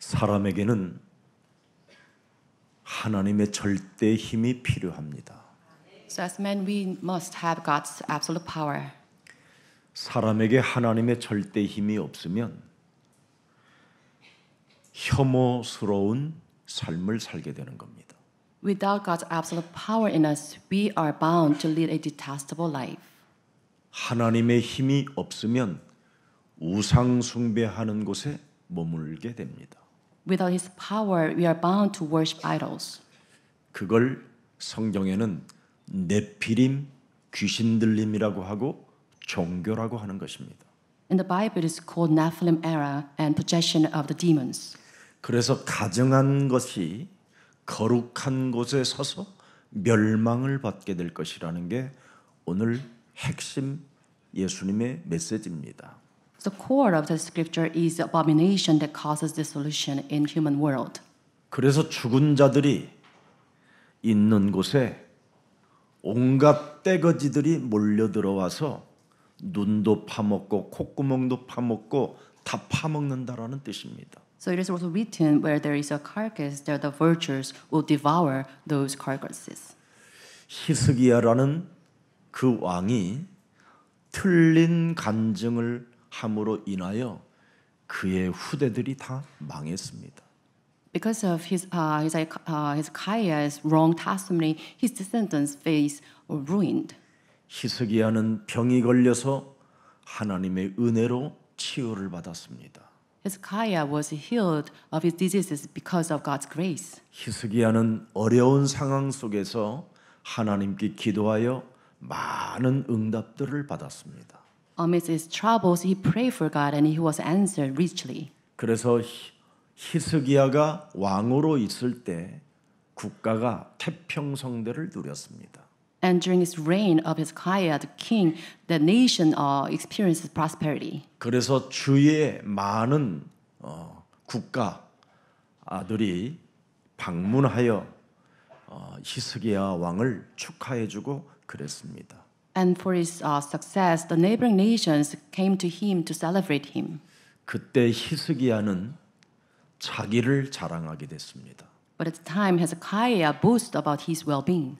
사람에게는 하나님의 절대 힘이 필요합니다. So as men, we must have God's absolute power. 사람에게 하나님의 절대 힘이 없으면 혐오스러운 삶을 살게 되는 겁니다. Without God's absolute power in us, we are bound to lead a detestable life. 하나님의 힘이 없으면 우상 숭배하는 곳에 머물게 됩니다. Without His power, we are bound to worship idols. 그걸 성경에는 네피림, 귀신 들림이라고 하고 종교라고 하는 것입니다. In the Bible, it is called Nephilim era and possession of the demons. 그래서 가정한 것이 거룩한 곳에 서서 멸망을 받게 될 것이라는 게 오늘 핵심 예수님의 메시지입니다. The core of the scripture is abomination that causes dissolution in human world. 그래서 죽은 자들이 있는 곳에 온갖 떼거지들이 몰려 들어와서 눈도 파먹고 콧구멍도 파먹고 다 파먹는다라는 뜻입니다. So it is also written where there is a carcass, there the vultures will devour those carcasses. 히스기야라는 그 왕이 틀린 간증을 함으로 인하여 그의 후대들이 다 망했습니다. Because of Hezekiah's wrong testimony, his descendants face ruined. 히스기야는 병이 걸려서 하나님의 은혜로 치유를 받았습니다. Hezekiah was healed of his diseases because of God's grace. 히스기야는 어려운 상황 속에서 하나님께 기도하여 많은 응답들을 받았습니다. Amidst his troubles, he prayed for God and he was answered richly. 그래서 히스기야가 왕으로 있을 때 국가가 태평성대를 누렸습니다. And during his reign of Hezekiah, the king, the nation experienced prosperity. 그래서 주위에 많은 국가들이 방문하여 히스기야 왕을 축하해주고 그랬습니다. And for his success, the neighboring nations came to him to celebrate him. 그때 히스기야는 자기를 자랑하게 됐습니다. But at the time, Hezekiah boasted about his well-being.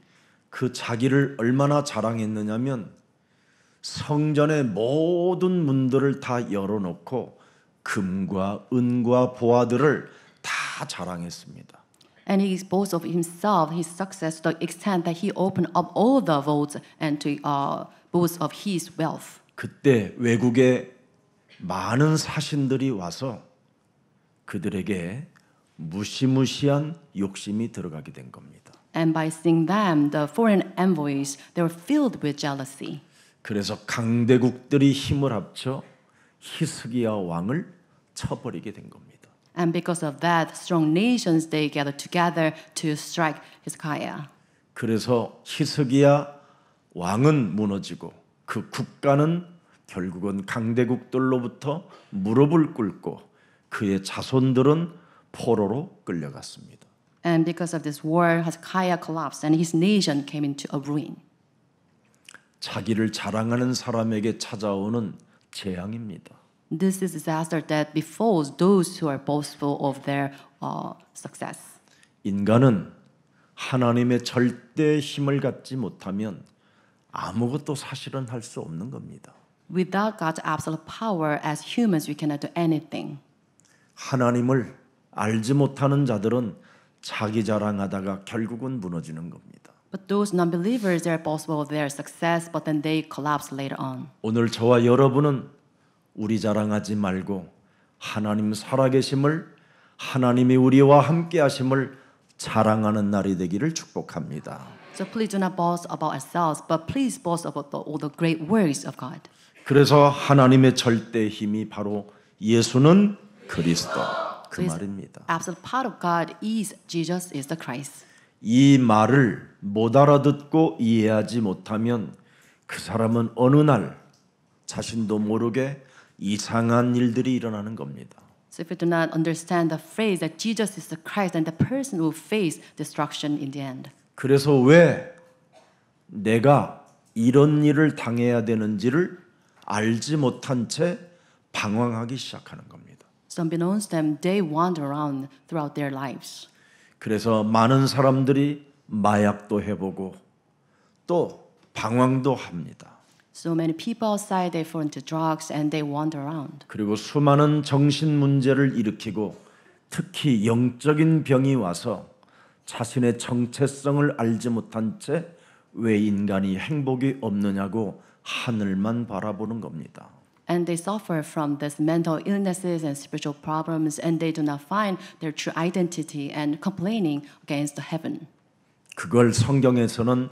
그 자기를 얼마나 자랑했느냐면 성전의 모든 문들을 다 열어놓고 금과 은과 보화들을 다 자랑했습니다. And he boasts of himself, his success, to the extent that he opened up all the vaults and to boast of his wealth. 그때 외국의 많은 사신들이 와서 그들에게 무시무시한 욕심이 들어가게 된 겁니다. And by seeing them, the foreign envoys, they were filled with jealousy. 그래서 강대국들이 힘을 합쳐 히스기야 왕을 쳐버리게 된 겁니다. And because of that, strong nations, they gathered together to strike Hezekiah. 그래서 히스기야 왕은 무너지고 그 국가는 결국은 강대국들로부터 무릎을 꿇고 그의 자손들은 포로로 끌려갔습니다. And because of this war, Hezekiah collapsed and his nation came into a ruin. 자기를 자랑하는 사람에게 찾아오는 재앙입니다. This is disaster that befalls those who are boastful of their success. 인간은 하나님의 절대 힘을 갖지 못하면 아무것도 사실은 할 수 없는 겁니다. Without God's absolute power, as humans, we cannot do anything. 하나님을 알지 못하는 자들은 자기 자랑하다가 결국은 무너지는 겁니다. But those non-believers, they are boastful of their success, but then they collapse later on. 오늘 저와 여러분은 우리 자랑하지 말고 하나님 살아계심을 하나님이 우리와 함께 하심을 자랑하는 날이 되기를 축복합니다. So please do not boast about ourselves, but please boast about all the great works of God. 그래서 하나님의 절대 힘이 바로 예수는 그리스도 그 So 말입니다. absolute power of God is Jesus is the Christ. 이 말을 못 알아듣고 이해하지 못하면 그 사람은 어느 날 자신도 모르게 이상한 일들이 일어나는 겁니다. So if you do not understand the phrase that Jesus is the Christ, then the person will face destruction in the end. 그래서 왜 내가 이런 일을 당해야 되는지를 알지 못한 채 방황하기 시작하는 겁니다. So unbeknownst to them, they wander around throughout their lives. 그래서 많은 사람들이 마약도 해보고 또 방황도 합니다. So many people outside, they fall into drugs and they wander around. 그리고 수많은 정신 문제를 일으키고 특히 영적인 병이 와서 자신의 정체성을 알지 못한 채 왜 인간이 행복이 없느냐고 하늘만 바라보는 겁니다. And they suffer from this mental illnesses and spiritual problems, and they do not find their true identity and complaining against the heaven. 그걸 성경에서는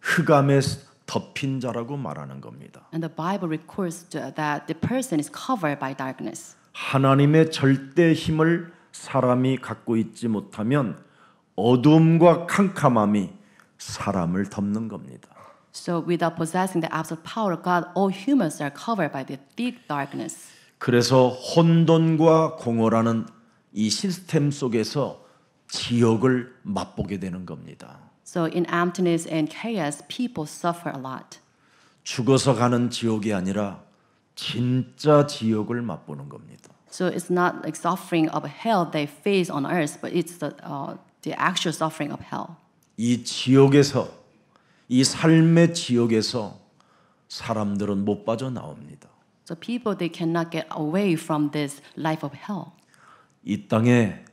흑암에 덮인 자라고 말하는 겁니다. And the Bible records that the person is covered by darkness. 하나님의 절대 힘을 사람이 갖고 있지 못하면 어둠과 캄캄함이 사람을 덮는 겁니다. So without possessing the absolute power of God, all humans are covered by the thick darkness. 그래서 혼돈과 공허라는 이 시스템 속에서 지옥을 맛보게 되는 겁니다. So in emptiness and chaos, people suffer a lot. 죽어서 가는 지옥이 아니라 진짜 지옥을 맛보는 겁니다. So it's not like suffering of hell they face on earth, but it's the actual suffering of hell. 이 지옥에서 이 삶의 지옥에서 사람들은 못 빠져나옵니다. So people, they cannot get away from this life of hell. 이 땅에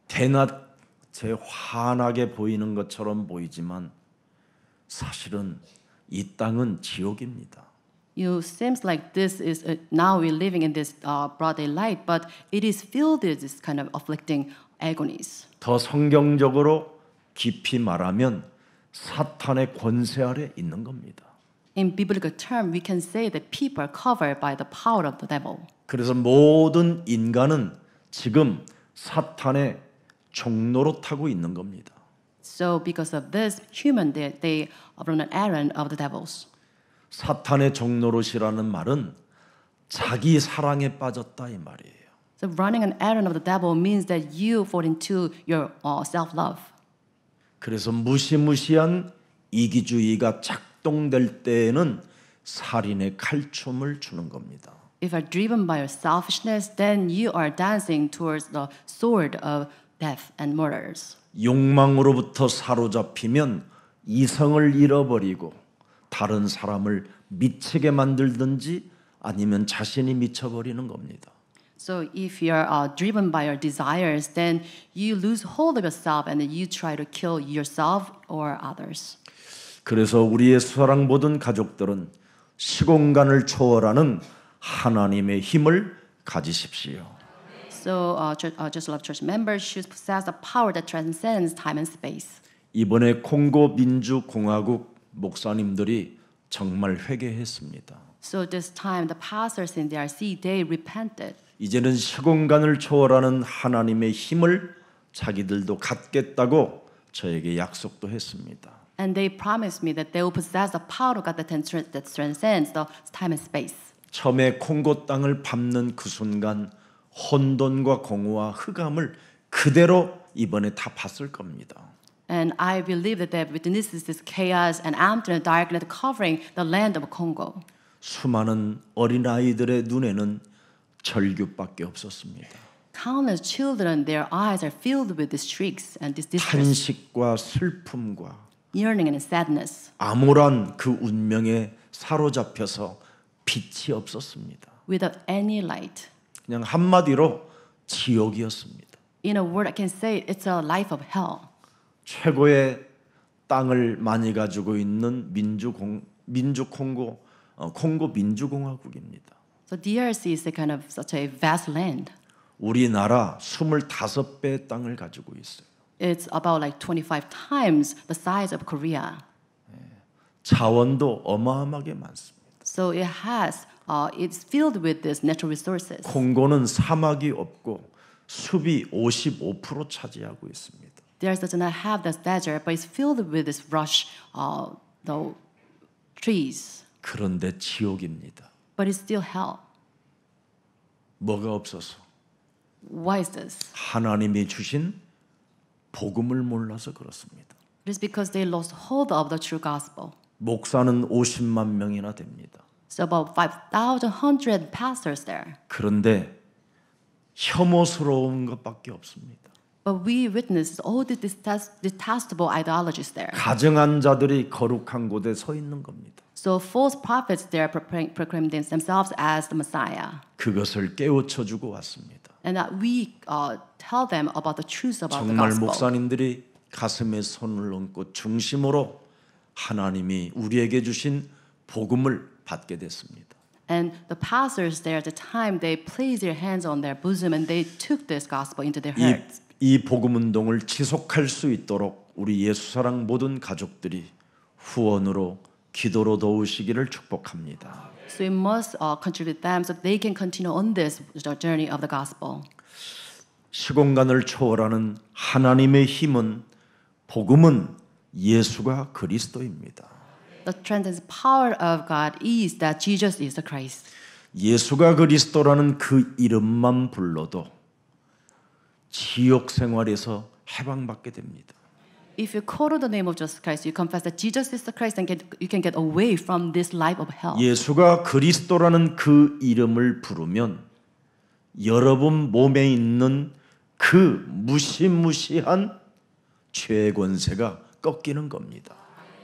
대낮에 환하게 보이는 것처럼 보이지만 사실은 이 땅은 지옥입니다. You seems like this is now we're living in this broad daylight, but it is filled with this kind of afflicting agonies. 더 성경적으로 깊이 말하면 사탄의 권세 아래 있는 겁니다. In biblical term, we can say that people are covered by the power of the devil. 그래서 모든 인간은 지금 사탄의 종로로 타고 있는 겁니다. So because of this, human they run an errand of the devils. 사탄의 종노릇이라는 말은 자기 사랑에 빠졌다 이 말이에요. So running an errand of the devil means that you fall into your self-love. 그래서 무시무시한 이기주의가 작동될 때에는 살인의 칼춤을 추는 겁니다. If you're driven by your selfishness, then you are dancing towards the sword of death and murders. 욕망으로부터 사로잡히면 이성을 잃어버리고 다른 사람을 미치게 만들든지 아니면 자신이 미쳐버리는 겁니다. So if you're driven by your desires, then you lose hold of yourself and then you try to kill yourself or others. 그래서 우리의 사랑 모든 가족들은 시공간을 초월하는 하나님의 힘을 가지십시오. So Just Love Church members should possess a power that transcends time and space. 이번에 콩고 민주공화국 목사님들이 정말 회개했습니다. So this time the pastors in DRC, they repented. 이제는 시공간을 초월하는 하나님의 힘을 자기들도 갖겠다고 저에게 약속도 했습니다. And they promised me that they will possess the power of God that transcends the time and space. 처음에 콩고 땅을 밟는 그 순간 혼돈과 공허와 흑암을 그대로 이번에 다 봤을 겁니다. And I believe that they witnesses this chaos and emptiness, darkness covering the land of Congo. 수많은 어린아이들의 눈에는 절규밖에 없었습니다. Countless children, their eyes are filled with these shrieks and this distress, 탄식과 슬픔과 yearning and sadness, 암울한 그 운명에 사로잡혀서 빛이 없었습니다. without any light. 그냥 한마디로 지옥이었습니다. In a word, I can say it's a life of hell. 최고의 땅을 많이 가지고 있는 콩고 민주공화국입니다. So DRC is a kind of such a vast land. 우리나라 25배의 땅을 가지고 있어요. It's about like 25 times the size of Korea. 자원도 어마어마하게 많습니다. So it's filled with these natural resources. 콩고는 사막이 없고 숲이 55% 차지하고 있습니다. DRC does not have this desert, but it's filled with this rush, the trees. 그런데 지옥입니다. But it's still hell. 뭐가 없어서? Why is this? 하나님이 주신 복음을 몰라서 그렇습니다. It is because they lost hold of the true gospel. 목사는 50만 명이나 됩니다. So about 5,100 pastors there. 그런데 혐오스러운 것밖에 없습니다. But we witnessed all the detestable ideologies there. 가증한 자들이 거룩한 곳에 서 있는 겁니다. So false prophets there proclaim themselves as the Messiah. 그것을 깨우쳐 주고 왔습니다. And that we tell them about the truth about the 정말 gospel. 목사님들이 가슴에 손을 얹고 중심으로 하나님이 우리에게 주신 복음을 받게 됐습니다. And the pastors there at the time, they placed their hands on their bosom and they took this gospel into their hearts. 이 복음 운동을 지속할 수 있도록 우리 예수사랑 모든 가족들이 후원으로 기도로 도우시기를 축복합니다. So we must contribute them so they can continue on this journey of the gospel. 시공간을 초월하는 하나님의 힘은 복음은 예수가 그리스도입니다. The transcendent power of God is that Jesus is the Christ. 예수가 그리스도라는 그 이름만 불러도 지옥 생활에서 해방받게 됩니다. If you call on the name of Jesus Christ, you confess that Jesus is the Christ, and you can get away from this life of hell. 예수가 그리스도라는 그 이름을 부르면 여러분 몸에 있는 그 무시무시한 죄의 권세가 꺾이는 겁니다.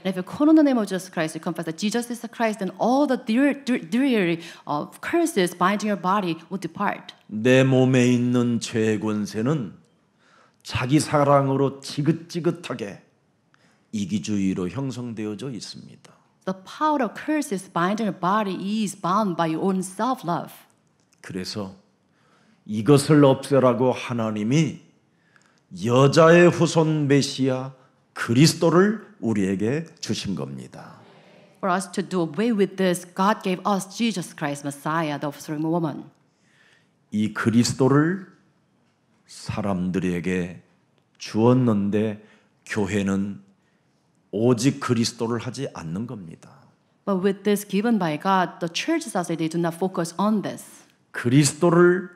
And if you call on the name of Jesus Christ, you confess that Jesus is the Christ, then all the dreary curses binding your body will depart. 내 몸에 있는 죄의 권세는 자기 사랑으로 지긋지긋하게 이기주의로 형성되어져 있습니다. The power of curses binding your body is bound by your own self-love. 그래서 이것을 없애라고 하나님이 여자의 후손 메시아 그리스도를 우리에게 주신 겁니다. For us to do away with this, God gave us Jesus Christ, Messiah, the offspring woman. 이 그리스도를 사람들에게 주었는데 교회는 오직 그리스도를 하지 않는 겁니다. But with this given by God, the churches outside, they do not focus on this. 그리스도를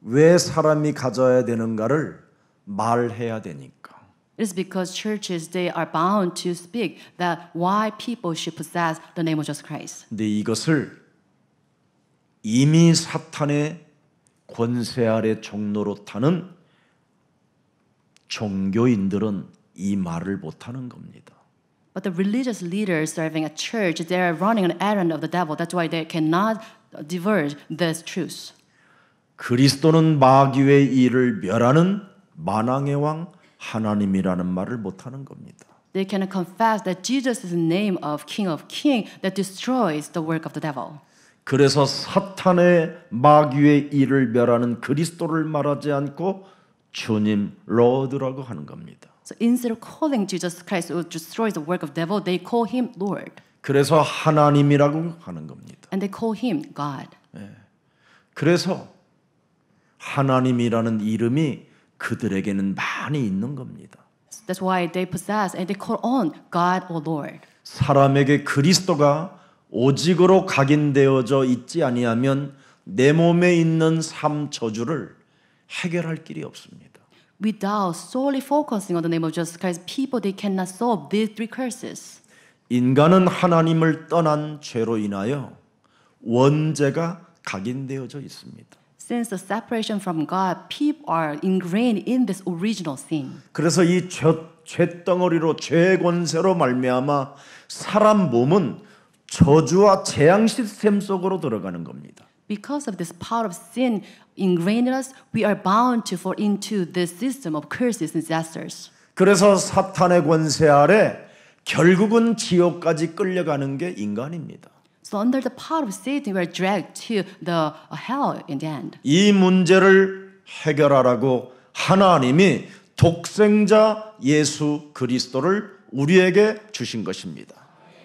왜 사람이 가져야 되는가를 말해야 되니까. It is because churches, they are bound to speak that why people should possess the name of Jesus Christ. 근데 이것을 이미 사탄의 권세 아래 종로로 타는 종교인들은 이 말을 못하는 겁니다. But the religious leaders serving a church, they are running an errand of the devil. That's why they cannot diverge this truth. 그리스도는 마귀의 일을 멸하는 만왕의 왕 하나님이라는 말을 못하는 겁니다. They cannot confess that Jesus is the name of King of Kings that destroys the work of the devil. 그래서 사탄의 마귀의 일을 멸하는 그리스도를 말하지 않고 주님 로드라고 하는 겁니다. So instead of calling Jesus Christ who destroys the work of the devil, they call him Lord. 그래서 하나님이라고 하는 겁니다. And they call him God. 그래서 하나님이라는 이름이 그들에게는 많이 있는 겁니다. That's why they possess and they call on God or Lord. 사람에게 그리스도가 오직으로 각인되어져 있지 아니하면 내 몸에 있는 삶 저주를 해결할 길이 없습니다. Without solely focusing on the name of Jesus Christ, people they cannot solve these three curses. 인간은 하나님을 떠난 죄로 인하여 원죄가 각인되어져 있습니다. Since the separation from God, people are ingrained in this original sin. 그래서 이 죄덩어리로 죄의 권세로 말미암아 사람 몸은 저주와 재앙 시스템 속으로 들어가는 겁니다. Because of this power of sin ingrained in us, we are bound to fall into this system of curses and disasters. 그래서 사탄의 권세 아래 결국은 지옥까지 끌려가는 게 인간입니다. So under the power of Satan, we are dragged to the hell in the end. 이 문제를 해결하라고 하나님이 독생자 예수 그리스도를 우리에게 주신 것입니다.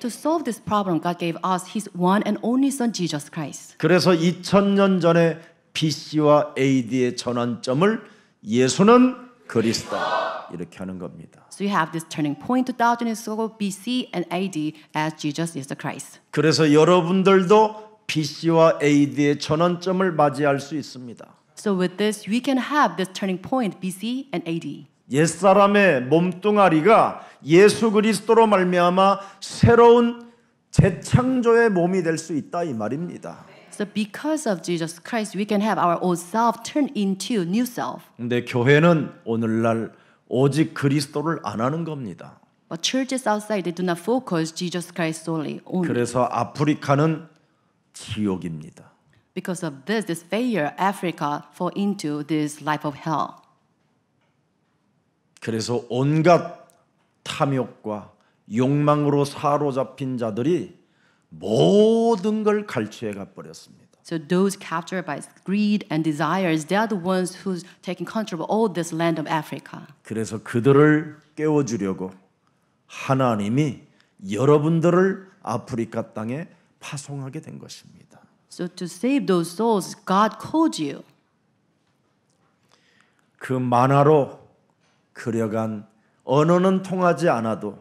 To solve this problem, God gave us His one and only Son, Jesus Christ. 그래서 2000년 전에 BC와 AD의 전환점을 예수는 그리스도 이렇게 하는 겁니다. So you have this turning point 2000 years ago BC and AD as Jesus is the Christ. 그래서 여러분들도 BC와 AD의 전환점을 맞이할 수 있습니다. So with this, we can have this turning point BC and AD. 옛사람의 몸뚱아리가 예수 그리스도로 말미암아 새로운 재창조의 몸이 될 수 있다 이 말입니다. So because of Jesus Christ, we can have our old self turned into new self. 근데 교회는 오늘날 오직 그리스도를 안 하는 겁니다. But churches outside, they do not focus Jesus Christ solely only. 그래서 아프리카는 지옥입니다. Because of this failure, Africa fall into this life of hell. 그래서 온갖 탐욕과 욕망으로 사로잡힌 자들이 모든 걸 갈취해 가 버렸습니다. So those captured by greed and desires, they are the ones who's taking control of all this land of Africa. 그래서 그들을 깨워주려고 하나님이 여러분들을 아프리카 땅에 파송하게 된 것입니다. So to save those souls, God called you. 그 만화로 그려간 언어는 통하지 않아도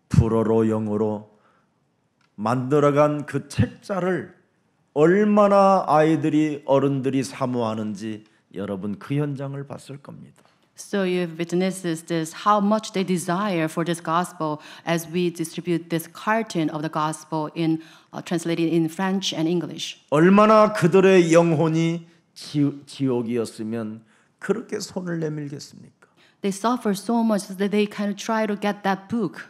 불어로 영어로 만들어간 그 책자를 얼마나 아이들이 어른들이 사모하는지 여러분 그 현장을 봤을 겁니다. So you witnesses this, how much they desire for this gospel as we distribute this cartoon of the gospel in translated in French and English. 얼마나 그들의 영혼이 지옥이었으면 그렇게 손을 내밀겠습니까? They suffer so much that they kind of try to get that book.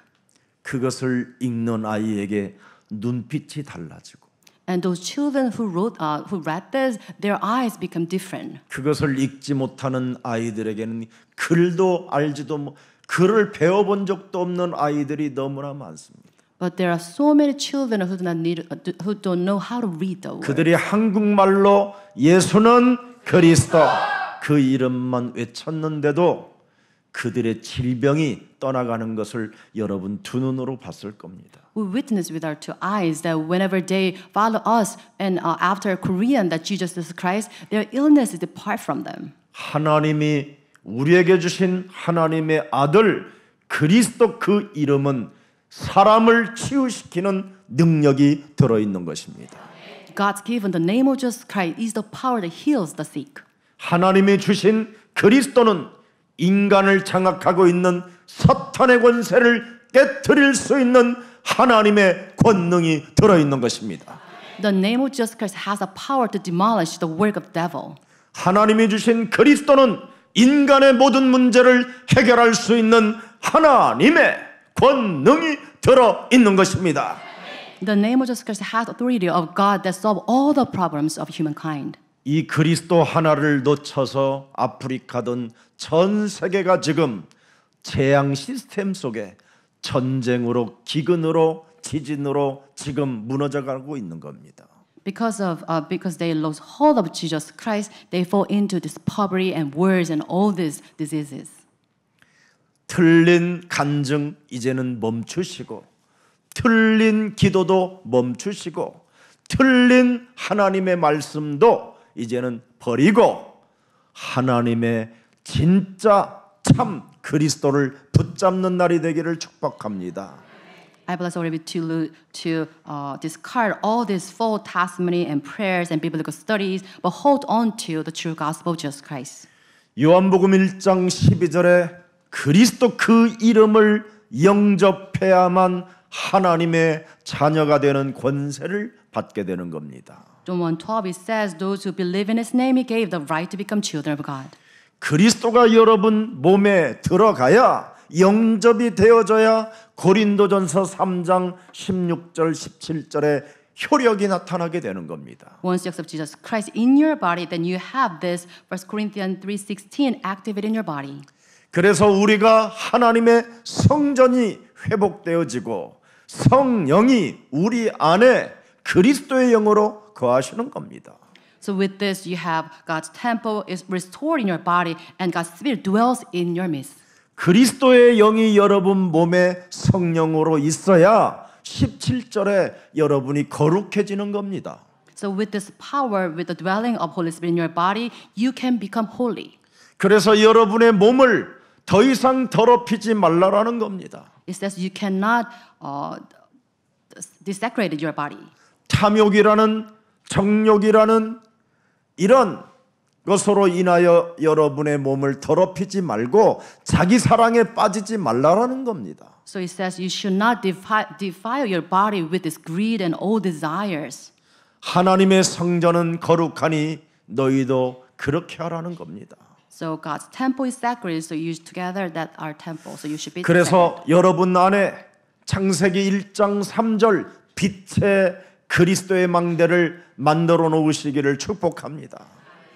그것을 읽는 아이에게 눈빛이 달라지고 And those children who read this, their eyes become different. 그것을 읽지 못하는 아이들에게는 글도 알지도 글을 배워본 적도 없는 아이들이 너무나 많습니다. But there are so many children who don't know how to read the word. 그들이 한국말로 예수는 그리스도 그 이름만 외쳤는데도 그들의 질병이 떠나가는 것을 여러분 두 눈으로 봤을 겁니다. We witness with our two eyes that whenever they follow us and after Korean that Jesus is Christ, their illnesses depart from them. 하나님이 우리에게 주신 하나님의 아들 그리스도 그 이름은 사람을 치유시키는 능력이 들어있는 것입니다. God's given the name of Jesus Christ is the power that heals the sick. 하나님이 주신 그리스도는 인간을 장악하고 있는 사탄의 권세를 깨트릴 수 있는 하나님의 권능이 들어있는 것입니다. The name of Jesus Christ has a power to demolish the work of devil. 하나님이 주신 그리스도는 인간의 모든 문제를 해결할 수 있는 하나님의 권능이 들어있는 것입니다. The name of Jesus Christ has authority of God that solve all the problems of humankind. 이 그리스도 하나를 놓쳐서 아프리카든 전 세계가 지금 재앙 시스템 속에 전쟁으로 기근으로 지진으로 지금 무너져가고 있는 겁니다. Because they lost hold of Jesus Christ, they fall into this poverty and wars and all these diseases. 틀린 간증 이제는 멈추시고 틀린 기도도 멈추시고 틀린 하나님의 말씀도 이제는 버리고 하나님의 진짜 참 그리스도를 붙잡는 날이 되기를 축복합니다. I bless all of you to discard all this false testimony and prayers and biblical studies, but hold on to the true gospel of Jesus Christ. 요한복음 1장 12절에 그리스도 그 이름을 영접해야만 하나님의 자녀가 되는 권세를 받게 되는 겁니다. John 1:12 it says those who believe in his name he gave the right to become children of God. 그리스도가 여러분 몸에 들어가야 영접이 되어져야 고린도전서 3장 16절 17절에 효력이 나타나게 되는 겁니다. Once you accept Jesus Christ in your body, then you have this 1 Corinthians 3:16 activated in your body. 그래서 우리가 하나님의 성전이 회복되어지고 성령이 우리 안에 그리스도의 영으로 거하시는 겁니다. So with this, you have God's temple is restored in your body, and God's Spirit dwells in your midst. 그리스도의 영이 여러분 몸에 성령으로 있어야 17절에 여러분이 거룩해지는 겁니다. So with this power, with the dwelling of Holy Spirit in your body, you can become holy. 그래서 여러분의 몸을 더 이상 더럽히지 말라라는 겁니다. It says you cannot desecrate your body. 탐욕이라는 정욕이라는 이런 것으로 인하여 여러분의 몸을 더럽히지 말고 자기 사랑에 빠지지 말라라는 겁니다. So it says you should not defile your body with this greed and all desires. 하나님의 성전은 거룩하니 너희도 그렇게 하라는 겁니다. So God's temple is sacred, so you together that are temple, so you should be. 그래서 여러분 안에 창세기 1장 3절 빛의 그리스도의 망대를 만들어 놓으시기를 축복합니다.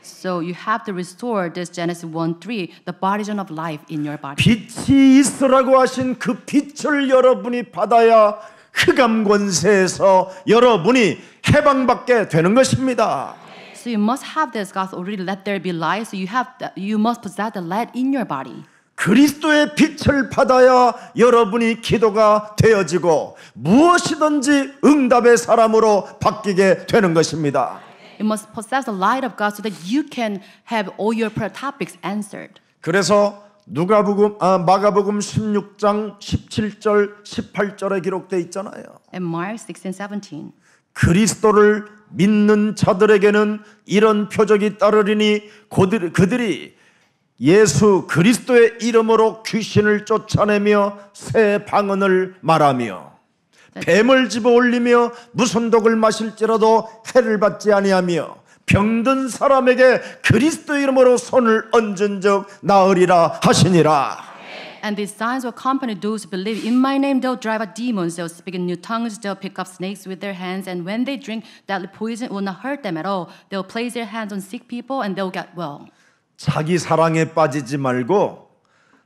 So you have to restore this Genesis 1:3, the baptism of life in your body. 빛이 있으라고 하신 그 빛을 여러분이 받아야 흑암 권세에서 여러분이 해방받게 되는 것입니다. So you must have this God already let there be light. So you must possess the light in your body. 그리스도의 빛을 받아야 여러분이 기도가 되어지고 무엇이든지 응답의 사람으로 바뀌게 되는 것입니다. You must possess the light of God so that you can have all your prayer topics answered. 그래서 마가복음 16장 17절 18절에 기록되어 있잖아요. In Mark 16:17. 그리스도를 믿는 자들에게는 이런 표적이 따르리니 그들이 예수 그리스도의 이름으로 귀신을 쫓아내며 새 방언을 말하며 뱀을 집어 올리며 무슨 독을 마실지라도 해를 받지 아니하며 병든 사람에게 그리스도 이름으로 손을 얹은 적 나으리라 하시니라. And these signs will accompany those who believe. In my name they'll drive out demons, they'll speak in new tongues, they'll pick up snakes with their hands, and when they drink deadly poison, it will not hurt them at all. They'll place their hands on sick people and they'll get well. 자기 사랑에 빠지지 말고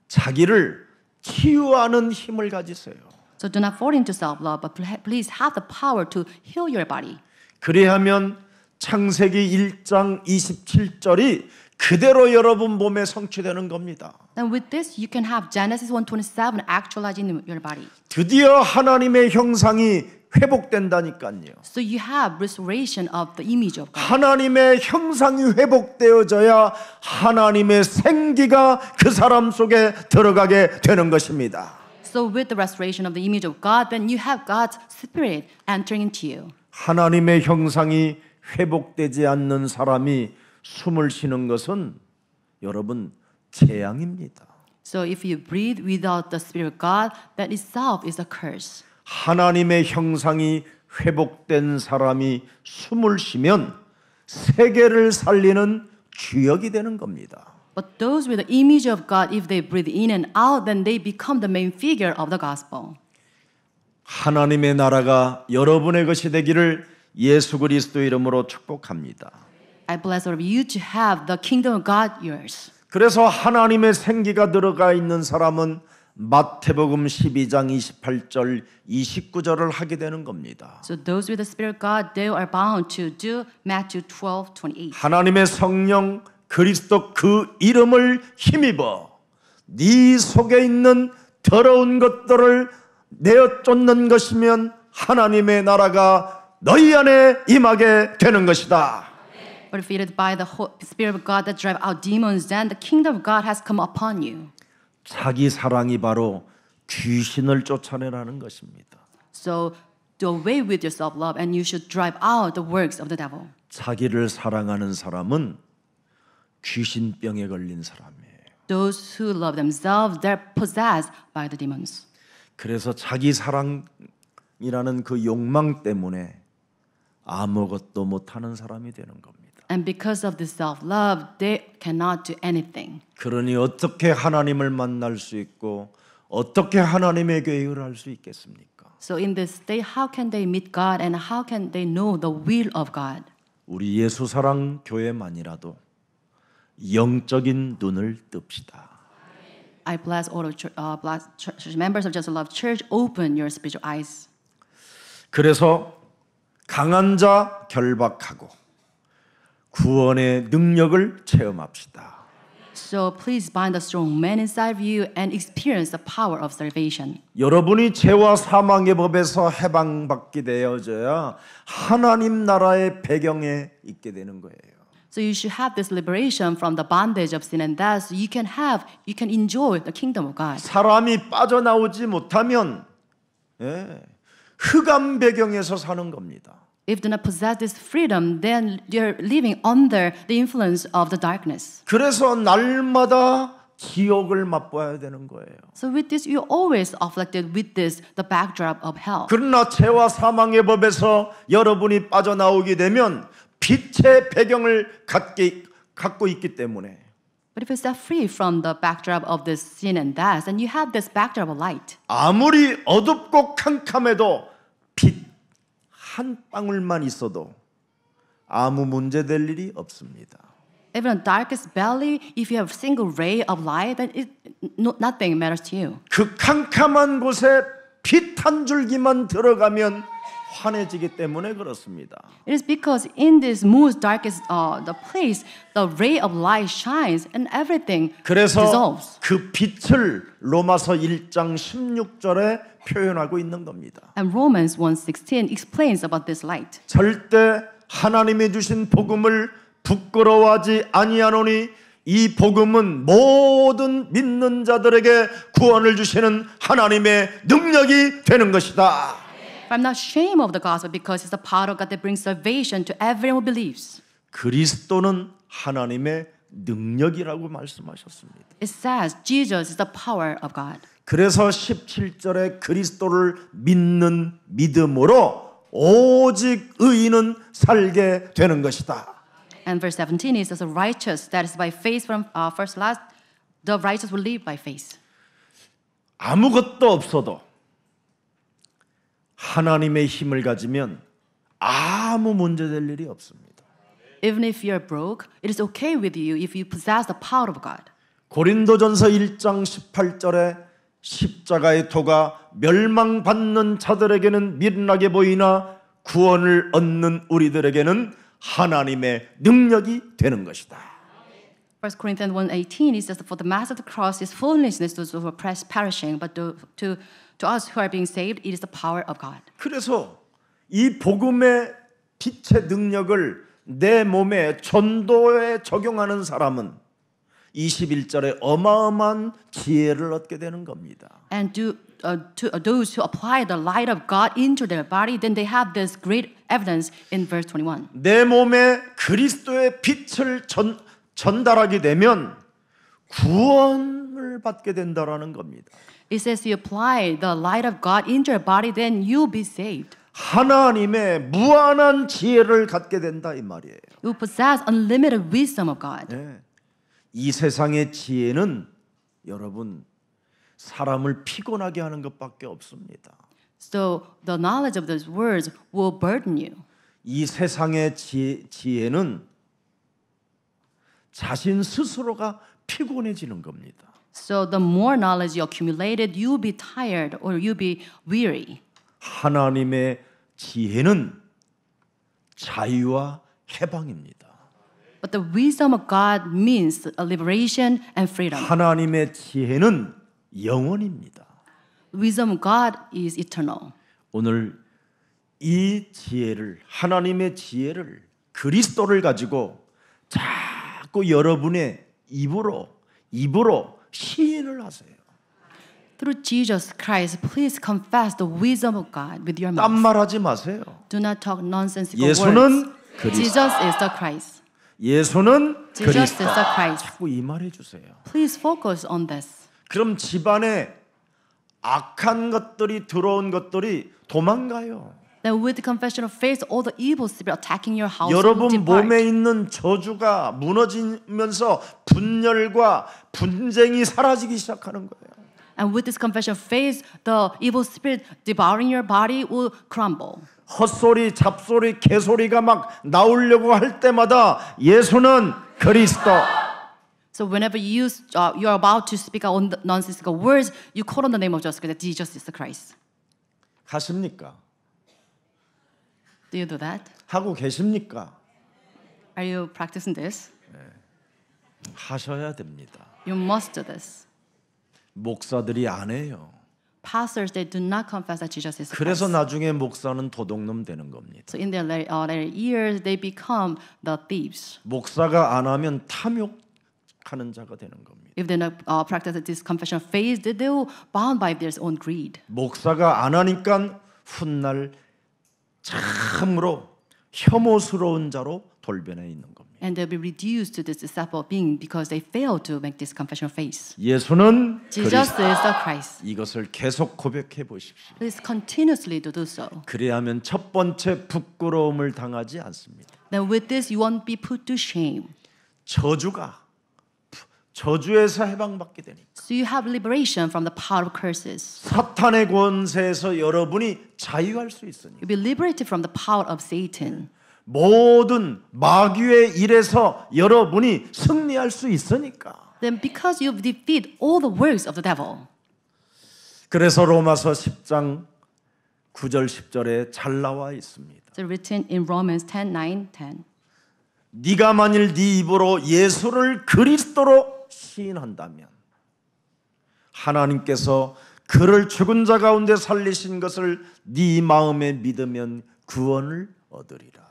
자기를 치유하는 힘을 가지세요. So do not fall into self-love, but please have the power to heal your body. 그리하면 창세기 1장 27절이 그대로 여러분 몸에 성취되는 겁니다. And with this, you can have Genesis 1:27 actualizing in your body. 드디어 하나님의 형상이 회복된다니까요. So you have restoration of the image of God. 하나님의 형상이 회복되어져야 하나님의 생기가 그 사람 속에 들어가게 되는 것입니다. So with the restoration of the image of God, then you have God's spirit entering into you. 하나님의 형상이 회복되지 않는 사람이 숨을 쉬는 것은 여러분 재앙입니다. So if you breathe without the spirit of God, that itself is a curse. 하나님의 형상이 회복된 사람이 숨을 쉬면 세계를 살리는 주역이 되는 겁니다. But those with the image of God, if they breathe in and out, then they become the main figure of the gospel. 하나님의 나라가 여러분의 것이 되기를 예수 그리스도 이름으로 축복합니다. I bless all of you to have the kingdom of God yours. 그래서 하나님의 생기가 들어가 있는 사람은 마태복음 12장 28절 29절을 하게 되는 겁니다. So those with the spirit of God, they are bound to do Matthew 12:28. 하나님의 성령 그리스도 그 이름을 힘입어 네 속에 있는 더러운 것들을 내어 쫓는 것이면 하나님의 나라가 너희 안에 임하게 되는 것이다. But defeated by the spirit of God that drive out demons, then the kingdom of God has come upon you. 자기 사랑이 바로 귀신을 쫓아내라는 것입니다. So do away with your self-love, and you should drive out the works of the devil. 자기를 사랑하는 사람은 귀신병에 걸린 사람이에요. Those who love themselves, they're possessed by the demons. 그래서 자기 사랑이라는 그 욕망 때문에 아무것도 못하는 사람이 되는 겁니다. And because of this self-love, they cannot do anything. 그러니 어떻게 하나님을 만날 수 있고 어떻게 하나님의 계획을 할 수 있겠습니까? So in this state, how can they meet God and how can they know the will of God? 우리 예수사랑 교회만이라도 영적인 눈을 뜹시다. I bless all of church members of Just Love Church. Open your spiritual eyes. 그래서 강한 자 결박하고 구원의 능력을 체험합시다. So please bind the strong man inside of you and experience the power of salvation. 여러분이 죄와 사망의 법에서 해방받게 되어져야 하나님 나라의 배경에 있게 되는 거예요. So you should have this liberation from the bondage of sin and death. So you can enjoy the kingdom of God. 사람이 빠져나오지 못하면 흑암 배경에서 사는 겁니다. If do not possess this freedom, then you're living under the influence of the darkness. 그래서 날마다 지옥을 맛봐야 되는 거예요. So with this, you always afflicted with this, the backdrop of hell. 그러나 죄와 사망의 법에서 여러분이 빠져나오게 되면 빛의 배경을 갖고 있기 때문에 But if you step free from the backdrop of this sin and death, then you have this backdrop of light. 아무리 어둡고 캄캄해도 빛 한 방울만 있어도 아무 문제 될 일이 없습니다. Even in the darkest valley, if you have a single ray of light, then nothing matters to you. 그 캄캄한 곳에 빛 한 줄기만 들어가면 환해지기 때문에 그렇습니다. It is because in this most darkest the place, the ray of light shines and everything 그래서 dissolves. 그 빛을 로마서 1장 16절에 표현하고 있는 겁니다. And Romans 1:16 explains about this light. 절대 하나님이 주신 복음을 부끄러워하지 아니하노니 이 복음은 모든 믿는 자들에게 구원을 주시는 하나님의 능력이 되는 것이다. I'm not ashamed of the gospel because it's the power of God that brings salvation to everyone who believes. 그리스도는 하나님의 능력이라고 말씀하셨습니다. It says Jesus is the power of God. 그래서 17절에 그리스도를 믿는 믿음으로 오직 의인은 살게 되는 것이다. And verse 17 is as a righteous that is by faith from first last the righteous will live by faith. 아무것도 없어도 하나님의 힘을 가지면 아무 문제될 일이 없습니다. Even if you're broke, it is okay with you if you possess the power of God. 고린도전서 1장 18절에 십자가의 토가 멸망받는 자들에게는 미련하게 보이나 구원을 얻는 우리들에게는 하나님의 능력이 되는 것이다. 1 Corinthians 1:18 it says for the mass of the cross is foolishness to those who are perishing, but to us who are being saved, it is the power of God. 그래서 이 복음의 빛의 능력을 내 몸에 전도에 적용하는 사람은 21절에 어마어마한 지혜를 얻게 되는 겁니다. And to those who apply the light of God into their body, then they have this great evidence in verse 21. 내 몸에 그리스도의 빛을 전달하게 되면 구원을 받게 된다라는 겁니다. It says you apply the light of God into your body, then you'll be saved. 하나님의 무한한 지혜를 갖게 된다 이 말이에요. You possess unlimited wisdom of God. 네. 이 세상의 지혜는 여러분 사람을 피곤하게 하는 것밖에 없습니다. So the knowledge of those words will burden you. 이 세상의 지혜는 자신 스스로가 피곤해지는 겁니다. So the more knowledge you accumulated, you'll be tired or you'll be weary. 하나님의 지혜는 자유와 해방입니다. But the wisdom of God means liberation and freedom. 하나님의 지혜는 영원입니다. Wisdom of God is eternal. 오늘 이 지혜를 하나님의 지혜를 그리스도를 가지고 자꾸 여러분의 입으로 시인을 하세요. Through Jesus Christ, please confess the wisdom of God with your mouth. 딴말하지 마세요. Do not talk nonsensical 예수는 words. 그리스도. Jesus is the Christ. 예수는 Jesus 그리스도. is the Christ. 자꾸 이 말해 주세요. Please focus on this. 그럼 집안에 악한 것들이 들어온 것들이 도망가요. Then with the confession of faith, all the evil spirit attacking your house will 여러분 depart. 몸에 있는 저주가 무너지면서 분열과 분쟁이 사라지기 시작하는 거예요. And with this confession of faith, the evil spirit devouring your body will crumble. 헛소리, 잡소리, 개소리가 막 나오려고 할 때마다 예수는 그리스도. So whenever you're about to speak out nonsensical words, you call on the name of Jesus Christ. Jesus is the Christ. 하십니까? Do you do that? 하고 계십니까? Are you practicing this? 하셔야 됩니다. You must do this. 목사들이 안 해요. Pastors, they do not confess that Jesus is the 그래서 Christ. 나중에 목사는 도둑놈 되는 겁니다. So in their later years, they become the thieves. 목사가 안 하면 탐욕하는 자가 되는 겁니다. If they not practice this confession of faith, they will bound by their own greed. 목사가 안 하니까 훗날 참으로 혐오스러운 자로 돌변해 있는 겁니다. And they'll be reduced to this despicable being because they failed to make this confession of faith. 예수는 Jesus 그리스도. is the Christ. 이것을 계속 고백해 보십시오. Please continuously to do so. 그래야면 첫 번째 부끄러움을 당하지 않습니다. Then with this you won't be put to shame. 저주에서 해방받게 되니까. So you have liberation from the power of curses. 사탄의 권세에서 여러분이 자유할 수 있으니 You'll be liberated from the power of Satan. 모든 마귀의 일에서 여러분이 승리할 수 있으니까. Then because you defeat all the works of the devil. 그래서 로마서 10장 9절 10절에 잘 나와 있습니다. It's written in Romans 10:9, 10. 네가 만일 네 입으로 예수를 그리스도로 시인한다면 하나님께서 그를 죽은 자 가운데 살리신 것을 네 마음에 믿으면 구원을 얻으리라.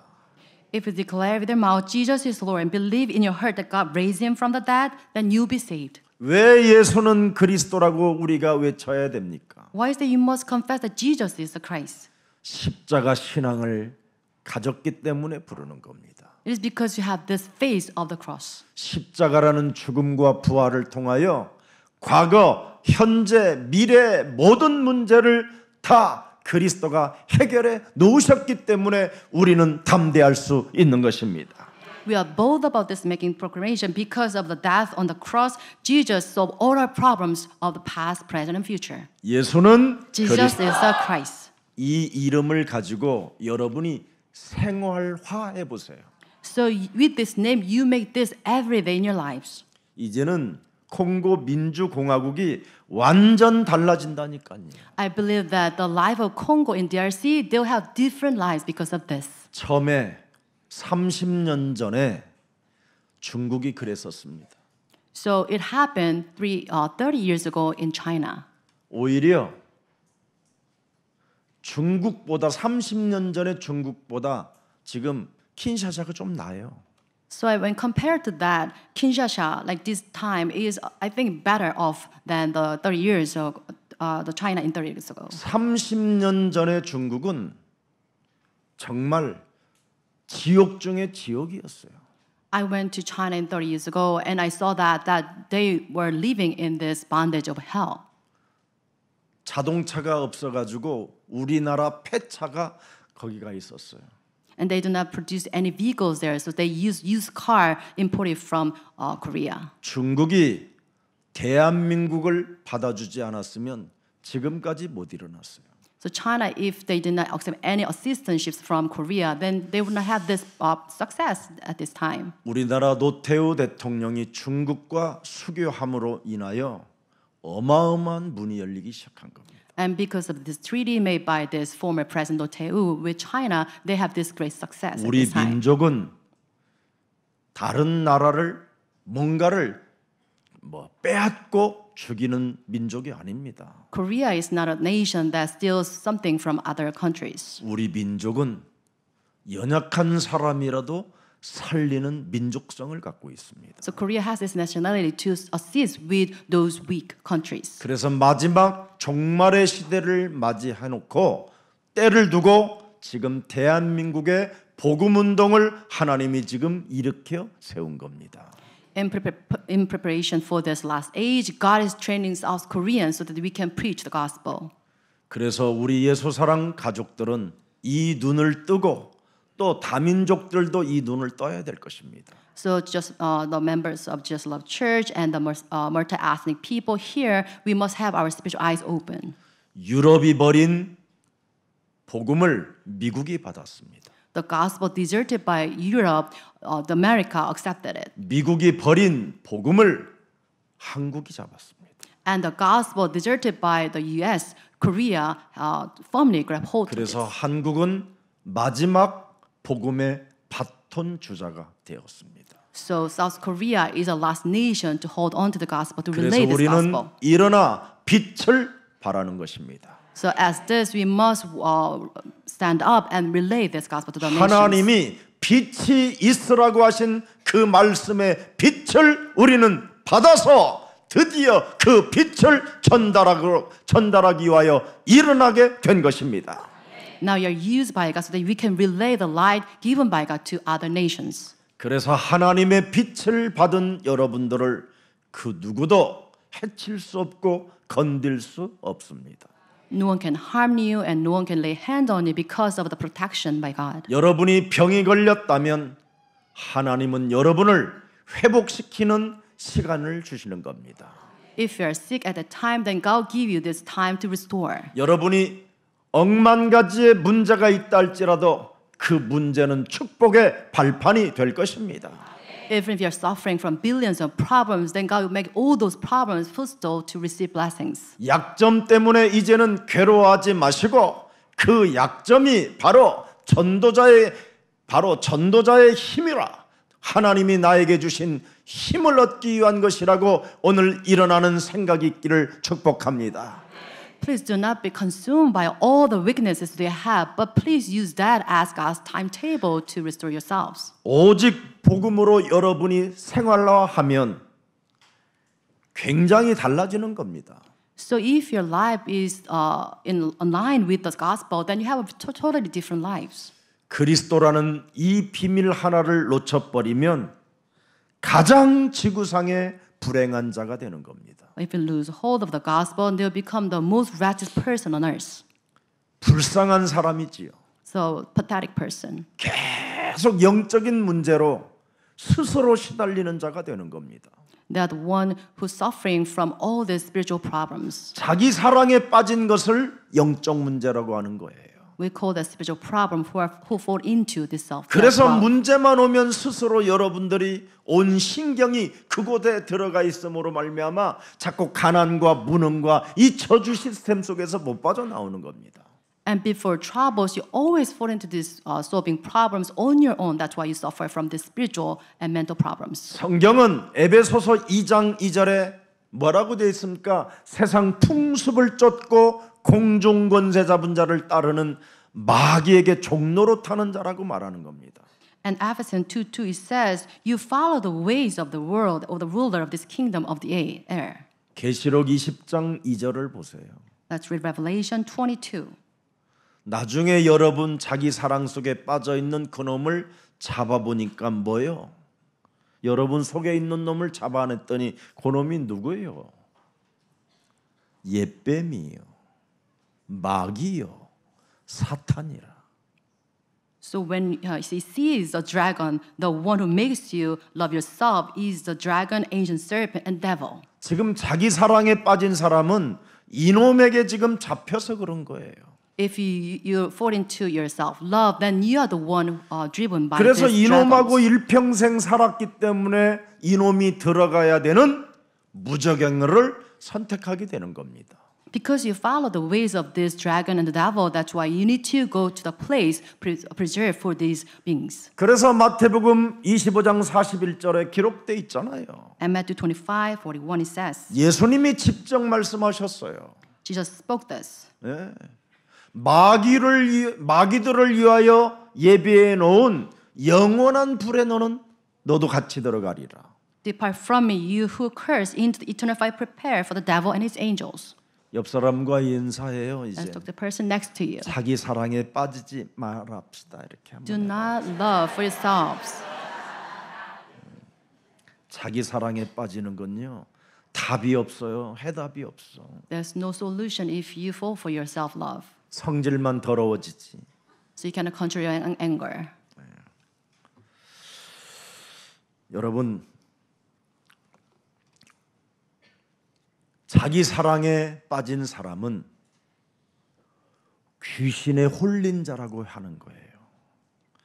If you declare with your mouth Jesus is Lord and believe in your heart that God raised him from the dead, then you'll be saved. 왜 예수는 그리스도라고 우리가 외쳐야 됩니까? Why is that you must confess that Jesus is the Christ? 십자가 신앙을 가졌기 때문에 부르는 겁니다. It is because you have this face of the cross. 십자가라는 죽음과 부활을 통하여 과거, 현재, 미래 모든 문제를 다 그리스도가 해결해 놓으셨기 때문에 우리는 담대할 수 있는 것입니다. We are bold about this making proclamation because of the death on the cross. Jesus solved all our problems of the past, present, and future. 예수는 Jesus is the Christ. 이 이름을 가지고 여러분이 생활화해 보세요. So with this name, you make this every day in your lives. 이제는 콩고 민주공화국이 완전 달라진다니까요. I believe that the life of Congo in DRC, they'll have different lives because of this. 처음에 30년 전에 중국이 그랬었습니다. So it happened 30 years ago in China. 오히려 중국보다 30년 전에 중국보다 지금 킨샤사가 좀 나아요. So when compared to that, Kinshasa, like this time, is I think better off than the 30 years ago, the China in 30 years ago. 30년 전에 중국은 정말 지옥 중에 지옥이었어요. I went to China in 30 years ago, and I saw that they were living in this bondage of hell. 자동차가 없어가지고 우리나라 폐차가 거기가 있었어요. And they do not produce any vehicles there, so they use used car imported from Korea. 중국이 대한민국을 받아주지 않았으면 지금까지 못 일어났어요. So China, if they did not accept any assistances from Korea, then they would not have this success at this time. 우리나라 노태우 대통령이 중국과 수교함으로 인하여 어마어마한 문이 열리기 시작한 겁니다. And because of this treaty made by this former President Do Tae-woo with China, they have this great success at 우리 this time. 민족은 다른 나라를 뭔가를 빼앗고 죽이는 민족이 아닙니다. Korea is not a nation that steals something from other countries. 우리 민족은 연약한 사람이라도 살리는 민족성을 갖고 있습니다. So Korea has this nationality to assist with those weak countries. 그래서 마지막 종말의 시대를 맞이해 놓고 때를 두고 지금 대한민국의 복음 운동을 하나님이 지금 일으켜 세운 겁니다. In preparation for this last age, God is training South Koreans so that we can preach the gospel. 그래서 우리 예수사랑 가족들은 이 눈을 뜨고 또 다민족들도 이 눈을 떠야 될 것입니다. So just the members of Just Love Church and the multi-ethnic people here, we must have our spiritual eyes open. 유럽이 버린 복음을 미국이 받았습니다. The gospel deserted by Europe, the America accepted it. 미국이 버린 복음을 한국이 잡았습니다. And the gospel deserted by the U.S., Korea firmly grabbed hold of it. 그래서 한국은 마지막 복음의 바톤 주자가 되었습니다. So South Korea is the last nation to hold on to the gospel, to 그래서 relay this 우리는 gospel. 일어나 빛을 발하는 것입니다. So as this, we must stand up and relay this gospel to the nations. 하나님이 빛이 있으라고 하신 그 말씀의 빛을 우리는 받아서 드디어 그 빛을 전달하기 위하여 일어나게 된 것입니다. Now you're used by God so that we can relay the light given by God to other nations. 그래서 하나님의 빛을 받은 여러분들을 그 누구도 해칠 수 없고 건들 수 없습니다. No one can harm you and no one can lay hand on you because of the protection by God. 여러분이 병이 걸렸다면 하나님은 여러분을 회복시키는 시간을 주시는 겁니다. If you are sick at that time, then God will give you this time to restore. 여러분이 억만 가지의 문제가 있다 할지라도 그 문제는 축복의 발판이 될 것입니다. Even if you're suffering from billions of problems, then God will make all those problems footstool to receive blessings. 약점 때문에 이제는 괴로워하지 마시고 그 약점이 바로 전도자의 힘이라. 하나님이 나에게 주신 힘을 얻기 위한 것이라고 오늘 일어나는 생각이 있기를 축복합니다. Please do not be consumed by all the weaknesses they have, but please use that as God's timetable to restore yourselves. 오직 복음으로 여러분이 생활화하면 굉장히 달라지는 겁니다. So if your life is in line with the gospel, then you have a totally different lives. 그리스도라는 이 비밀 하나를 놓쳐버리면 가장 지구상의 불행한 자가 되는 겁니다. If you lose hold of the gospel, they'll become the most wretched person on earth. 불쌍한 사람이지요. So pathetic person. 계속 영적인 문제로 스스로 시달리는 자가 되는 겁니다. They are the one who's suffering from all these spiritual problems. 자기 사랑에 빠진 것을 영적 문제라고 하는 거예요. We call that spiritual problem who fall into this self. 그래서 문제만 오면 스스로 여러분들이 온 신경이 그곳에 들어가 있음으로 말미암아 자꾸 가난과 무능과 이 저주 시스템 속에서 못 빠져나오는 겁니다. And before troubles, you always fall into these solving problems on your own. That's why you suffer from these spiritual and mental problems. 성경은 에베소서 2장 2절에 뭐라고 되어 있습니까? 세상 풍습을 쫓고 공중 권세 잡은 자를 따르는 마귀에게 종로로 타는 자라고 말하는 겁니다. And Ephesians 2:2 it says, "You follow the ways of the world, or the ruler of this kingdom of the air." 계시록 20장 2절을 보세요. Let's read Revelation 22. 나중에 여러분 자기 사랑 속에 빠져 있는 그놈을 잡아보니까 뭐요? 여러분 속에 있는 놈을 잡아냈더니 그놈이 누구예요? 옛뱀이요, 마귀요, 사탄이라. So when he sees the dragon, the one who makes you love yourself is the dragon, ancient serpent, and devil. 지금 자기 사랑에 빠진 사람은 이놈에게 지금 잡혀서 그런 거예요. If you fall into your self-love, then you are the one driven by 그래서 these 이놈하고 dragons. 일평생 살았기 때문에 이놈이 들어가야 되는 무저갱을 선택하게 되는 겁니다. Because you follow the ways of this dragon and the devil, that's why you need to go to the place preserved for these beings. 그래서 마태복음 25장 41절에 기록돼 있잖아요. And Matthew 25:41 it says, 예수님이 직접 말씀하셨어요. Jesus spoke this. 예. 마귀들을 위하여 예비해 놓은 영원한 불에 너도 같이 들어가리라. Depart from me, you who curse, into the eternal fire prepared for the devil and his angels. 옆 사람과 인사해요. 이제 Let's talk to the person next to you. 자기 사랑에 빠지지 말합시다. 이렇게 Do 한번. not love for yourselves. 자기 사랑에 빠지는 건요. 답이 없어요. 해답이 없어. There's no solution if you fall for your self-love. 성질만 더러워지지. So you cannot control your anger. 여러분, 자기 사랑에 빠진 사람은 귀신에 홀린 자라고 하는 거예요.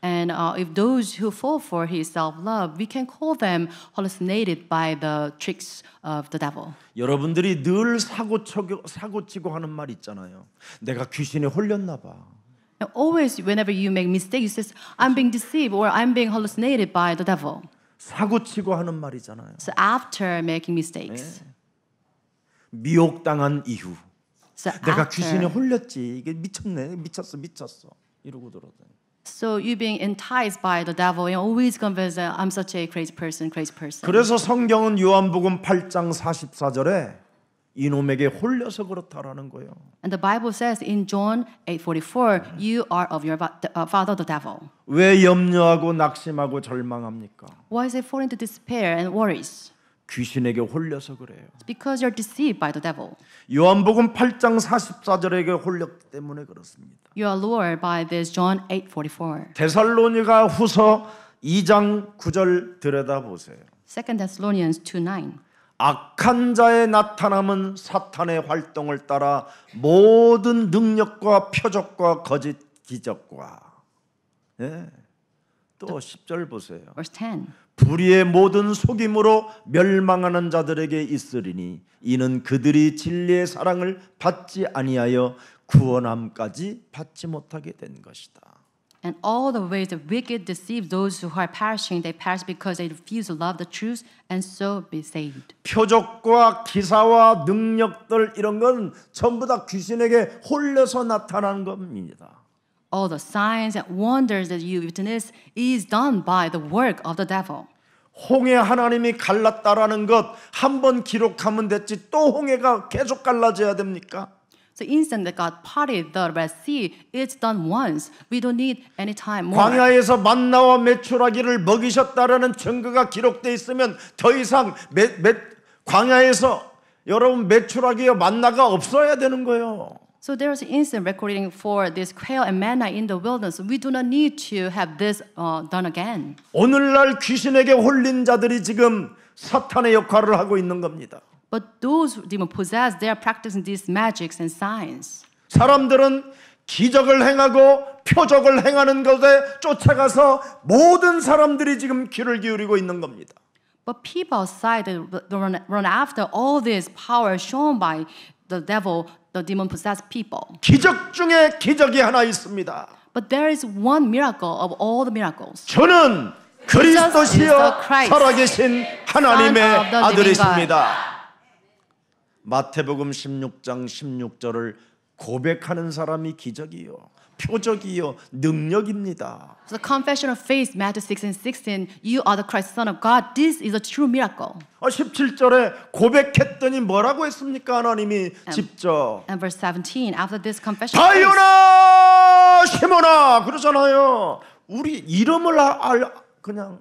And if those who fall for his self-love, we can call them hallucinated by the tricks of the devil. 여러분들이 늘 사고치고 하는 말 있잖아요. 내가 귀신에 홀렸나 봐. And always, whenever you make mistakes, you say, "I'm being deceived" or "I'm being hallucinated by the devil." 사고치고 하는 말이잖아요. So after making mistakes, 미혹당한 이후 so 내가 귀신에 after, 홀렸지. 이게 미쳤어. 이러고 들어요. so you being enticed by the devil and always confess, "I'm such a crazy person." 그래서 성경은 요한복음 8장 44절에 이놈에게 홀려서 그렇다라는 거예요. And the Bible says in John 8:44, you are of your father the devil. 왜 염려하고 낙심하고 절망합니까? Why is it fall into despair and worries? 귀신에게 홀려서 그래요. It's because you're deceived by the devil. 요한복음 8장 44절에게 홀렸기 때문에 그렇습니다. You are lured by this John 8:44. 데살로니가 후서 2장 9절 들여다보세요. 2 Thessalonians 2:9. 악한 자의 나타남은 사탄의 활동을 따라 모든 능력과 표적과 거짓 기적과 또 10절 보세요. Verse 10. 불의의 모든 속임으로 멸망하는 자들에게 있으리니 이는 그들이 진리의 사랑을 받지 아니하여 구원함까지 받지 못하게 된 것이다. And all the ways the wicked deceive those who are perishing, they perish because they refuse to love the truth and so be saved. 표적과 기사와 능력들 이런 건 전부 다 귀신에게 홀려서 나타나는 겁니다. All the signs and wonders that you witness is done by the work of the devil. 홍해 하나님이 갈랐다라는 것 한 번 기록하면 됐지 또 홍해가 계속 갈라져야 됩니까? So instant that God parted the Red Sea, it's done once. We don't need any time more. 광야에서 만나와 메추라기를 먹이셨다라는 증거가 기록돼 있으면 더 이상 광야에서 여러분 메추라기와 만나가 없어야 되는 거예요. So there is an instant recording for this quail and manna in the wilderness. We do not need to have this done again. 오늘날 귀신에게 홀린 자들이 지금 사탄의 역할을 하고 있는 겁니다. But those who demon possessed, they are practicing these magics and signs. 사람들은 기적을 행하고 표적을 행하는 것에 쫓아가서 모든 사람들이 지금 귀를 기울이고 있는 겁니다. But people outside they run after all this power shown by the devil, the demon possessed people. 기적 중에 기적이 하나 있습니다. But there is one miracle of all the miracles. 저는 그리스도시여 살아계신 하나님의 Son of the living 아들이십니다. 마태복음 16장 16절을 고백하는 사람이 기적이요, 표적이요, 능력입니다. So the confession of faith, Matthew 6:16, you are the Christ, Son of God. This is a true miracle. 17절에 고백했더니 뭐라고 했습니까? 하나님이 직접 And verse 17, after this confession of faith, 다이오나 시몬아 그러잖아요. 우리 이름을 그냥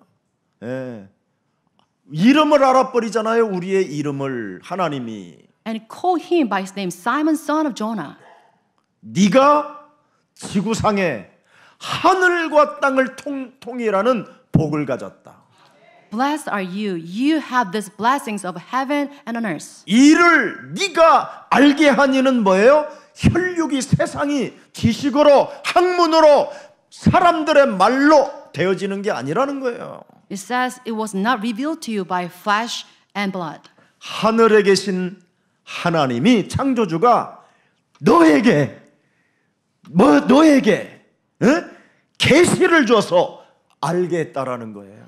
이름을 알아버리잖아요. 우리의 이름을 하나님이. and call him by his name, Simon, son of Jonah. 네가 지구상에 하늘과 땅을 통일하는 복을 가졌다. Blessed are you. You have these blessings of heaven and on earth. 이를 네가 알게 한 이는 뭐예요? 혈육이 세상이 지식으로 학문으로 사람들의 말로 되어지는 게 아니라는 거예요. It says it was not revealed to you by flesh and blood. 하늘에 계신 하나님이 창조주가 너에게 계시를 줘서 알게 했다라는 거예요.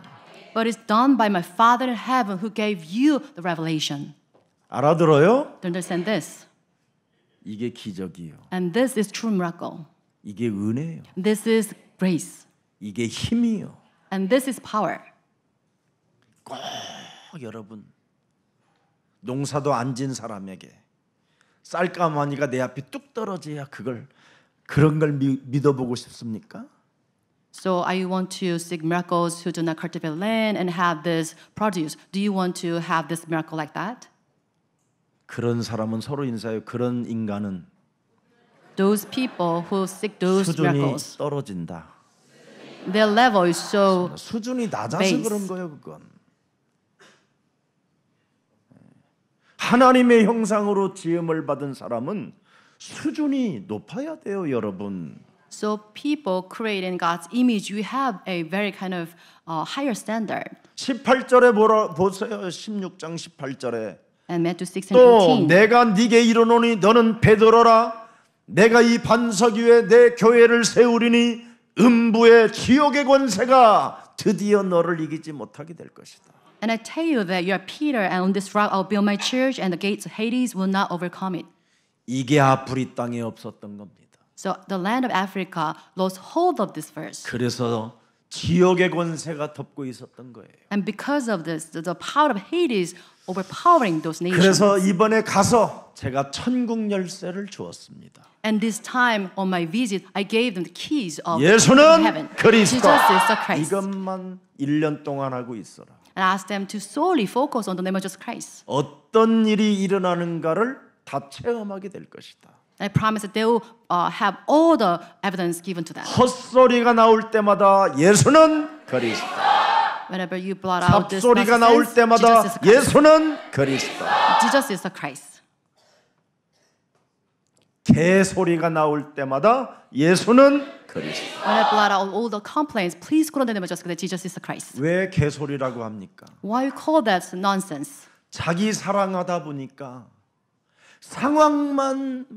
But it's done by my Father in heaven who gave you the revelation. 알아들어요? To understand this. 이게 기적이요. And this is true miracle. 이게 은혜예요. This is grace. 이게 힘이요. And this is power. 꼭 여러분 농사도 안 진 사람에게 쌀가마니가 내 앞에 뚝 떨어져야 그런 걸 믿어보고 싶습니까? So I want to seek miracles who do not cultivate land and have this produce. Do you want to have this miracle like that? 그런 사람은 서로 인사해요. 그런 인간은 Those people who seek those 수준이 miracles, 떨어진다. their level is so 수준이 낮아서 base. 그런 거예요. 그건 하나님의 형상으로 지음을 받은 사람은 수준이 높아야 돼요, 여러분. So people created in God's image, we have a very kind of higher standard. 18절에 보세요. 16장 18절에 And Matthew 6 또 and 18. 내가 네게 이르노니 너는 베드로라 내가 이 반석 위에 내 교회를 세우리니 음부의 지옥의 권세가 드디어 너를 이기지 못하게 될 것이다. And I tell you that you are Peter, and on this rock I'll build my church, and the gates of Hades will not overcome it. 이게 아프리 땅에 없었던 겁니다. So the land of Africa lost hold of this verse. 그래서 지옥의 권세가 덮고 있었던 거예요. And because of this, the power of Hades overpowering those nations. 그래서 이번에 가서 제가 천국 열쇠를 주었습니다. And this time on my visit, I gave them the keys of 예수는 heaven. 그리스도. Jesus is the Christ. 이것만 1년 동안 하고 있어라. And I asked them to solely focus on the name of Jesus Christ. 어떤 일이 일어나는가를 다 체험하게 될 것이다. And I promise that they will have all the evidence given to them. 헛소리가 나올 때마다 예수는 그리스도. Whenever you blot out this 잡소리가 나올 nonsense, 때마다 Jesus is the Christ. 예수는 그리스도. Jesus is the Christ. 개소리가 나올 때마다 예수는 그리스도. When I blot out all the complaints, please call on the name of Jesus Christ. Jesus is the Christ. 왜 개소리라고 합니까? Why you call that nonsense? 자기 사랑하다 보니까 상황만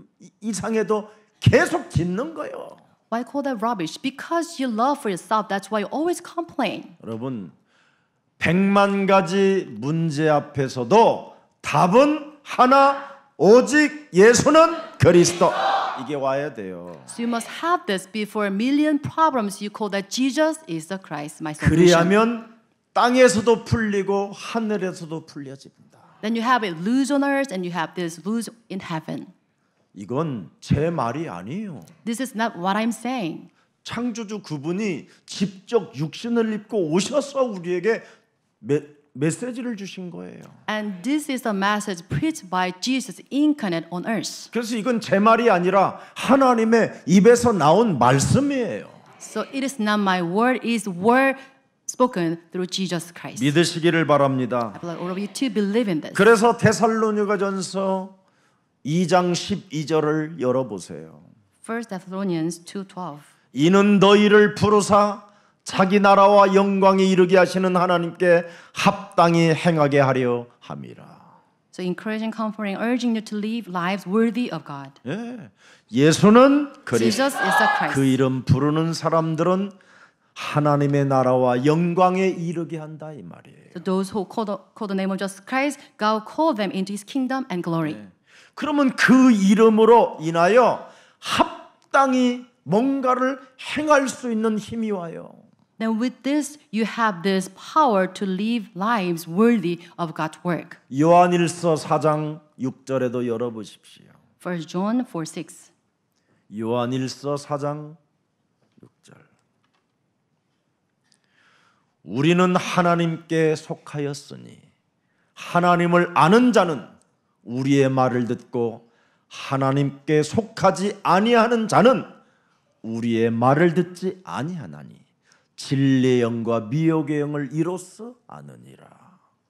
이상해도 계속 짓는 거예요. Why call that rubbish? Because you love for yourself. That's why you always complain. 여러분 100만 가지 문제 앞에서도 답은 하나 오직 예수는 그리스도. 이게 와야 돼요. So you must have this before a million problems. You call that Jesus is the Christ, my solution. 그리하면 땅에서도 풀리고 하늘에서도 풀려집니다. Then you have it loose on earth and you have this loose in heaven. 이건 제 말이 아니에요. This is not what I'm saying. 창조주 그분이 직접 육신을 입고 오셔서 우리에게 메시지를 주신 거예요. And this is a message preached by Jesus incarnate on earth. 그래서 이건 제 말이 아니라 하나님의 입에서 나온 말씀이에요. So it is not my word, it is word spoken through Jesus Christ. 믿으시기를 바랍니다. I would like all of you to believe in this. 그래서 데살로니가전서 2장 12절을 열어보세요. 1 Thessalonians 2:12. 이는 너희를 부르사 자기 나라와 영광에 이르게 하시는 하나님께 합당히 행하게 하려 함이라. So encouraging, comforting, urging you to live lives worthy of God. 예, 예수는 그리스도. Jesus is the Christ. 그 이름 부르는 사람들은 하나님의 나라와 영광에 이르게 한다 이 말이에요. So those who call the name of Jesus Christ, God will call them into His kingdom and glory. 그러면 그 이름으로 인하여 합당히 뭔가를 행할 수 있는 힘이 와요. Then with this, you have this power to live lives worthy of God's work. 요한일서 4장 6절에도 열어보십시오. 1 John 4:6. 요한일서 4장 6절. 우리는 하나님께 속하였으니 하나님을 아는 자는 우리의 말을 듣고 하나님께 속하지 아니하는 자는 우리의 말을 듣지 아니하나니 진리의 영과 미혹의 영을 이로써 아느니라.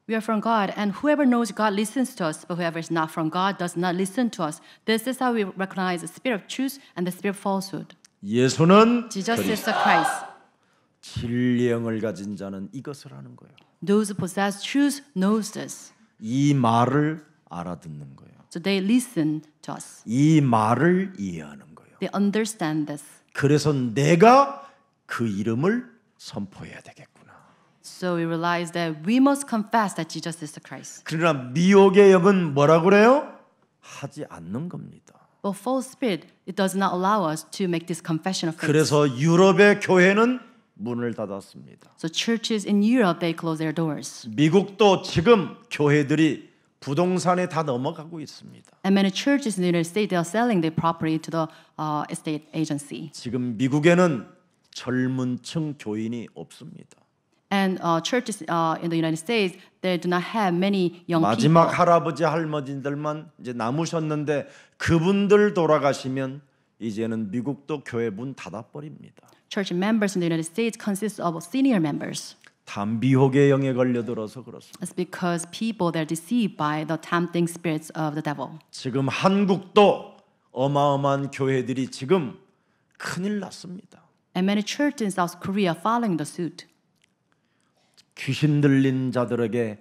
We are from God, and whoever knows God listens to us, but whoever is not from God does not listen to us. This is how we recognize the spirit of truth and the spirit of falsehood. 예수는 Jesus 그리스도. is the Christ. 진리의 영을 가진 자는 이것을 하는 거예요. Those who possess truth knows this. 이 말을 알아듣는 거예요. So they listen to us. 이 말을 이해하는 거예요. They understand this. 그래서 내가 그 이름을 선포해야 되겠구나. So we realize that we must confess that Jesus is the Christ. 그러나 미혹의 영은 뭐라 그래요? 하지 않는 겁니다. But false spirit, it does not allow us to make this confession of faith. 그래서 유럽의 교회는 문을 닫았습니다. So churches in Europe, they close their doors. 미국도 지금 교회들이 부동산에 다 넘어가고 있습니다. And many churches in the United States, they are selling their property to the estate agency. 지금 미국에는 젊은 층 교인이 없습니다. And churches in the United States, they do not have many young 마지막 people. 할아버지 할머니들만 이제 남으셨는데 그분들 돌아가시면 이제는 미국도 교회 문 닫아버립니다. Church members in the United States consist of senior members. 다 미혹의 영에 걸려들어서 그렇습니다. It's because people they're deceived by the tempting spirits of the devil. 지금 한국도 어마어마한 교회들이 지금 큰일 났습니다. And many churches in South Korea are following the suit. 귀신 들린 자들에게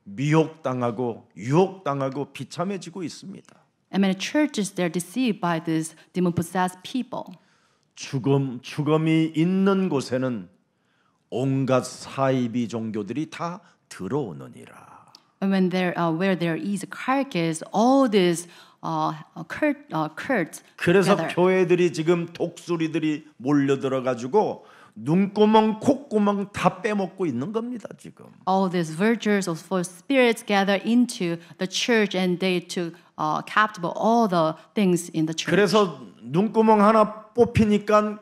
미혹당하고 유혹당하고 비참해지고 있습니다. And many churches they're deceived by these demon-possessed people. 죽음이 있는 곳에는 온갖 사이비 종교들이 다 들어오느니라. And when where there is a carcass, all these cults 그래서 gather. 교회들이 지금 독수리들이 몰려들어 가지고 눈구멍, 콧구멍 다 빼먹고 있는 겁니다, 지금. All these virtues of false spirits gather into the church and they took captive all the things in the church. 그래서 눈구멍 하나 뽑히니까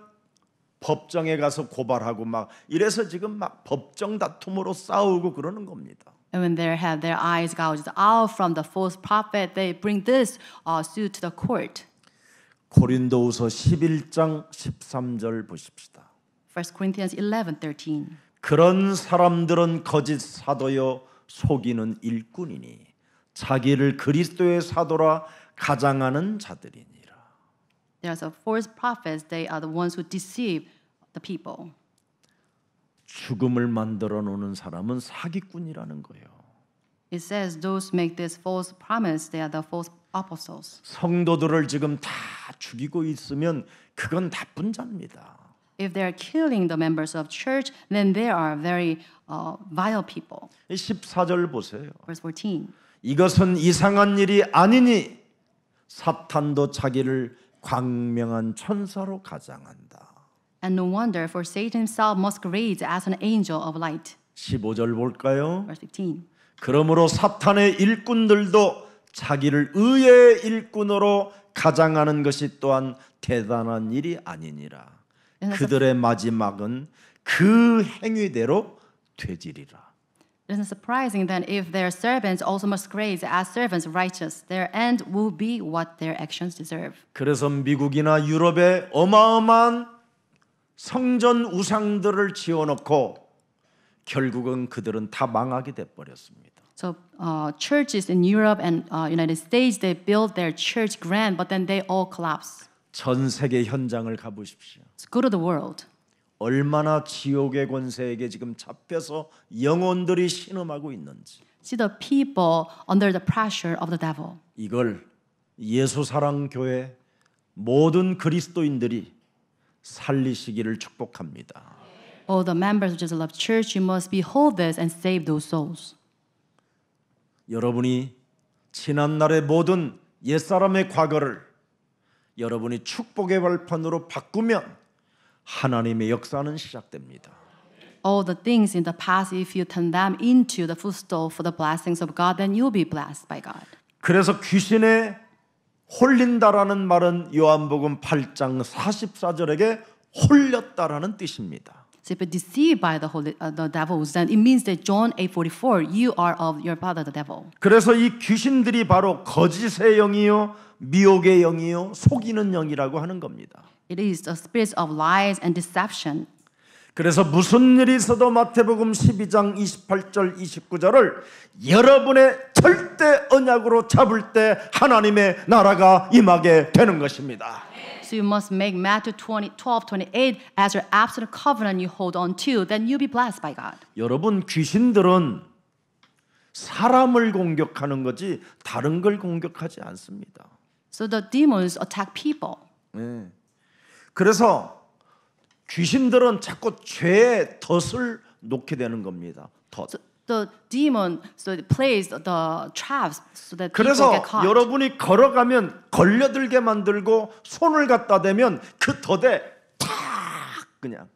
법정에 가서 고발하고 막 이래서 지금 막 법정 다툼으로 싸우고 그러는 겁니다. And when they have their eyes gouged out from the false prophet, they bring this suit to the court. 고린도후서 11장 13절 보십시다. 1 Corinthians 11:13. 그런 사람들은 거짓 사도여 속이는 일꾼이니 자기를 그리스도의 사도라 가장하는 자들이니라. There's a false prophets. They are the ones who deceive the people. 죽음을 만들어 놓는 사람은 사기꾼이라는 거예요. It says those who make this false promise, they are the false apostles. 성도들을 지금 다 죽이고 있으면 그건 나쁜 자입니다. If they are killing the members of church, then they are very vile people. 14절 보세요. Verse 14. 이것은 이상한 일이 아니니 사탄도 자기를 광명한 천사로 가장한다. And no wonder, for Satan himself masquerades as an angel of light. 15절 볼까요? Verse 15. 그러므로 사탄의 일꾼들도 자기를 의의 일꾼으로 가장하는 것이 또한 대단한 일이 아니니라. 그들의 마지막은 그 행위대로 되지리라. It isn't surprising then if their servants also masquerade as servants righteous, their end will be what their actions deserve. 그래서 미국이나 유럽에 어마어마한 성전 우상들을 지어놓고 결국은 그들은 다 망하게 돼 버렸습니다. So churches in Europe and United States, they build their church grand, but then they all collapse. 전 세계 현장을 가보십시오. So go to the world. 얼마나 지옥의 권세에게 지금 잡혀서 영혼들이 신음하고 있는지. See the people under the pressure of the devil. 이걸 예수사랑교회 모든 그리스도인들이 살리시기를 축복합니다. All the members of Jesus Love Church, you must behold this and save those souls. 여러분이 지난날의 모든 옛사람의 과거를 여러분이 축복의 발판으로 바꾸면 하나님의 역사는 시작됩니다. All the things in the past, if you turn them into the footstool for the blessings of God, then you'll be blessed by God. 그래서 귀신에 홀린다라는 말은 요한복음 8장 44절에게 홀렸다라는 뜻입니다. So if you're deceived by the devils, then it means that John 8:44, you are of your father, the devil. 그래서 이 귀신들이 바로 거짓의 영이요, 미혹의 영이요, 속이는 영이라고 하는 겁니다. It is the spirits of lies and deception. 그래서 무슨 일이 있어도 마태복음 12장 28절 29절을 여러분의 절대 언약으로 잡을 때 하나님의 나라가 임하게 되는 것입니다. So you must make Matthew 12:28 as your absolute covenant you hold on to, then you'll be blessed by God. 여러분 귀신들은 사람을 공격하는 거지 다른 걸 공격하지 않습니다. So the demons attack people. 네. 그래서 귀신들은 자꾸 죄의 덫을 놓게 되는 겁니다. 덫. So the demon plays the traps so that people 그래서 get caught. 여러분이 걸어가면 걸려들게 만들고 손을 갖다 대면 그 덫에 탁 그냥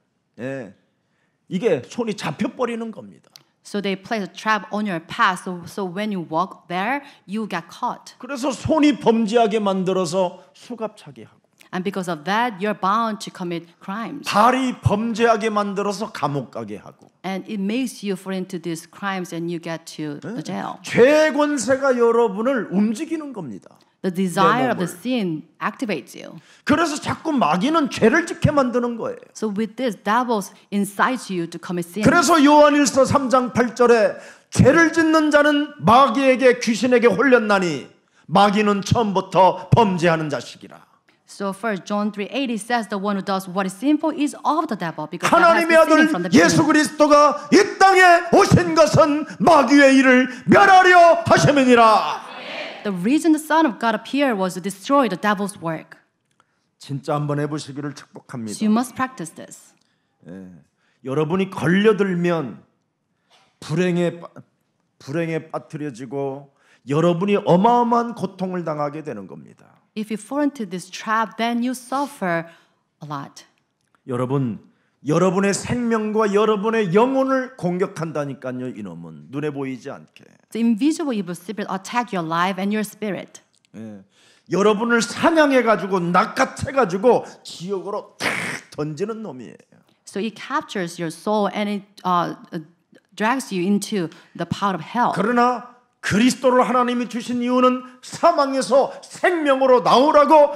이게 손이 잡혀버리는 겁니다. So they place a trap on your path. So when you walk there, you get caught. 그래서 손이 범죄하게 만들어서 수갑차게 하고 And because of that, you're bound to commit crimes. 발이 범죄하게 만들어서 감옥 가게 하고 And it makes you fall into these crimes and you get to the jail. 죄의 권세가 여러분을 움직이는 겁니다. The desire of 몸을. the sin activates you. 그래서 자꾸 마귀는 죄를 짓게 만드는 거예요. So with this, devils incite you to commit sin. 그래서 요한일서 3장 8절에 죄를 짓는 자는 마귀에게 귀신에게 홀렸나니 마귀는 처음부터 범죄하는 자식이라. So first John 3:8 says the one who does what is sinful is of the devil because that has 하나님의 been sinning 아들 from the 예수 beginning. 그리스도가 이 땅에 오신 것은 마귀의 일을 멸하려 하심이니라. The reason the Son of God appeared was to destroy the devil's work. 진짜 한번 해보시기를 축복합니다. So you must practice this. 여러분이 걸려들면 불행에 빠뜨려지고 여러분이 어마어마한 고통을 당하게 되는 겁니다. If you fall into this trap, then you suffer a lot. 여러분 여러분의 생명과 여러분의 영혼을 공격한다니까요. 이놈은 눈에 보이지 않게. The invisible evil spirit attack your life and your spirit. 예. 여러분을 사냥해 가지고 낚아채 가지고 지옥으로 탁 던지는 놈이에요. So it captures your soul and it drags you into the pot of hell. 그러나 그리스도를 하나님이 주신 이유는 사망에서 생명으로 나오라고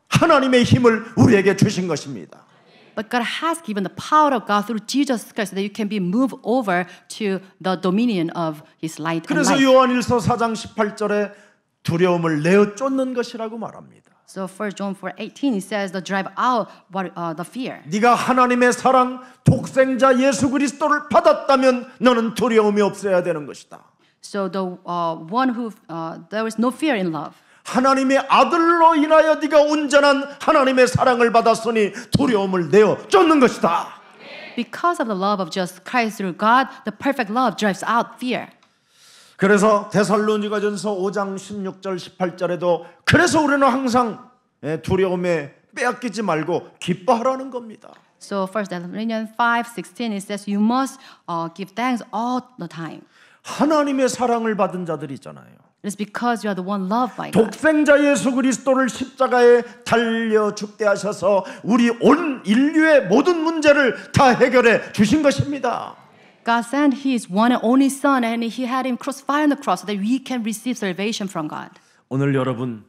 하나님의 힘을 우리에게 주신 것입니다. But God has given the power of God through Jesus Christ so that you can be moved over to the dominion of His light and 그래서 life. 요한일서 4장 18절에 두려움을 내어 쫓는 것이라고 말합니다. So 1 John 4:18 it says to drive out the fear. 네가 하나님의 사랑 독생자 예수 그리스도를 받았다면 너는 두려움이 없어야 되는 것이다. So the one who there is no fear in love. 하나님의 아들로 인하여 네가 온전한 하나님의 사랑을 받았으니 두려움을 내어 쫓는 것이다. Because of the love of Jesus Christ through God, the perfect love drives out fear. 그래서 데살로니가전서 5장 16절 18절에도 그래서 우리는 항상 두려움에 빼앗기지 말고 기뻐하라는 겁니다. So 1 Thessalonians 5:16 it says you must give thanks all the time. 하나님의 사랑을 받은 자들이잖아요. It is because you are the one loved by God. 독생자 예수 그리스도를 십자가에 달려 죽게 하셔서 우리 온 인류의 모든 문제를 다 해결해 주신 것입니다. God sent His one and only Son and He had Him crucified on the cross so that we can receive salvation from God. 오늘 여러분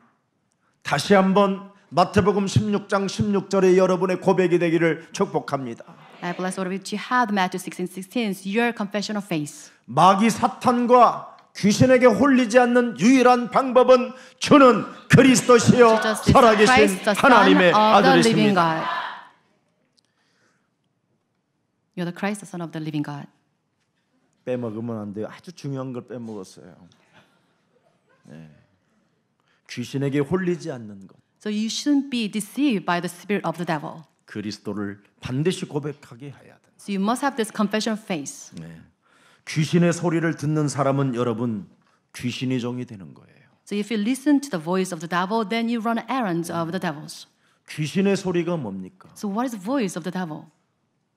다시 한번 마태복음 16장 16절에 여러분의 고백이 되기를 축복합니다. I bless all of you to have Matthew 16:16 your confession of faith. 마귀 사탄과 귀신에게 홀리지 않는 유일한 방법은 주는 그리스도시요 Jesus is 살아계신 Christ, the Son 하나님의 of the living 아들이십니다. God. You're the Christ, the Son of the living God. 빼먹으면 안 돼요. 아주 중요한 걸 빼먹었어요. 네. 귀신에게 홀리지 않는 것. So you shouldn't be deceived by the spirit of the devil. 그리스도를 반드시 고백하게 해야 돼. So you must have this confession of faith. 네. 귀신의 소리를 듣는 사람은 여러분 귀신의 종이 되는 거예요. So if you listen to the voice of the devil, then you run errands of the devils. 귀신의 소리가 뭡니까? So what is the voice of the devil?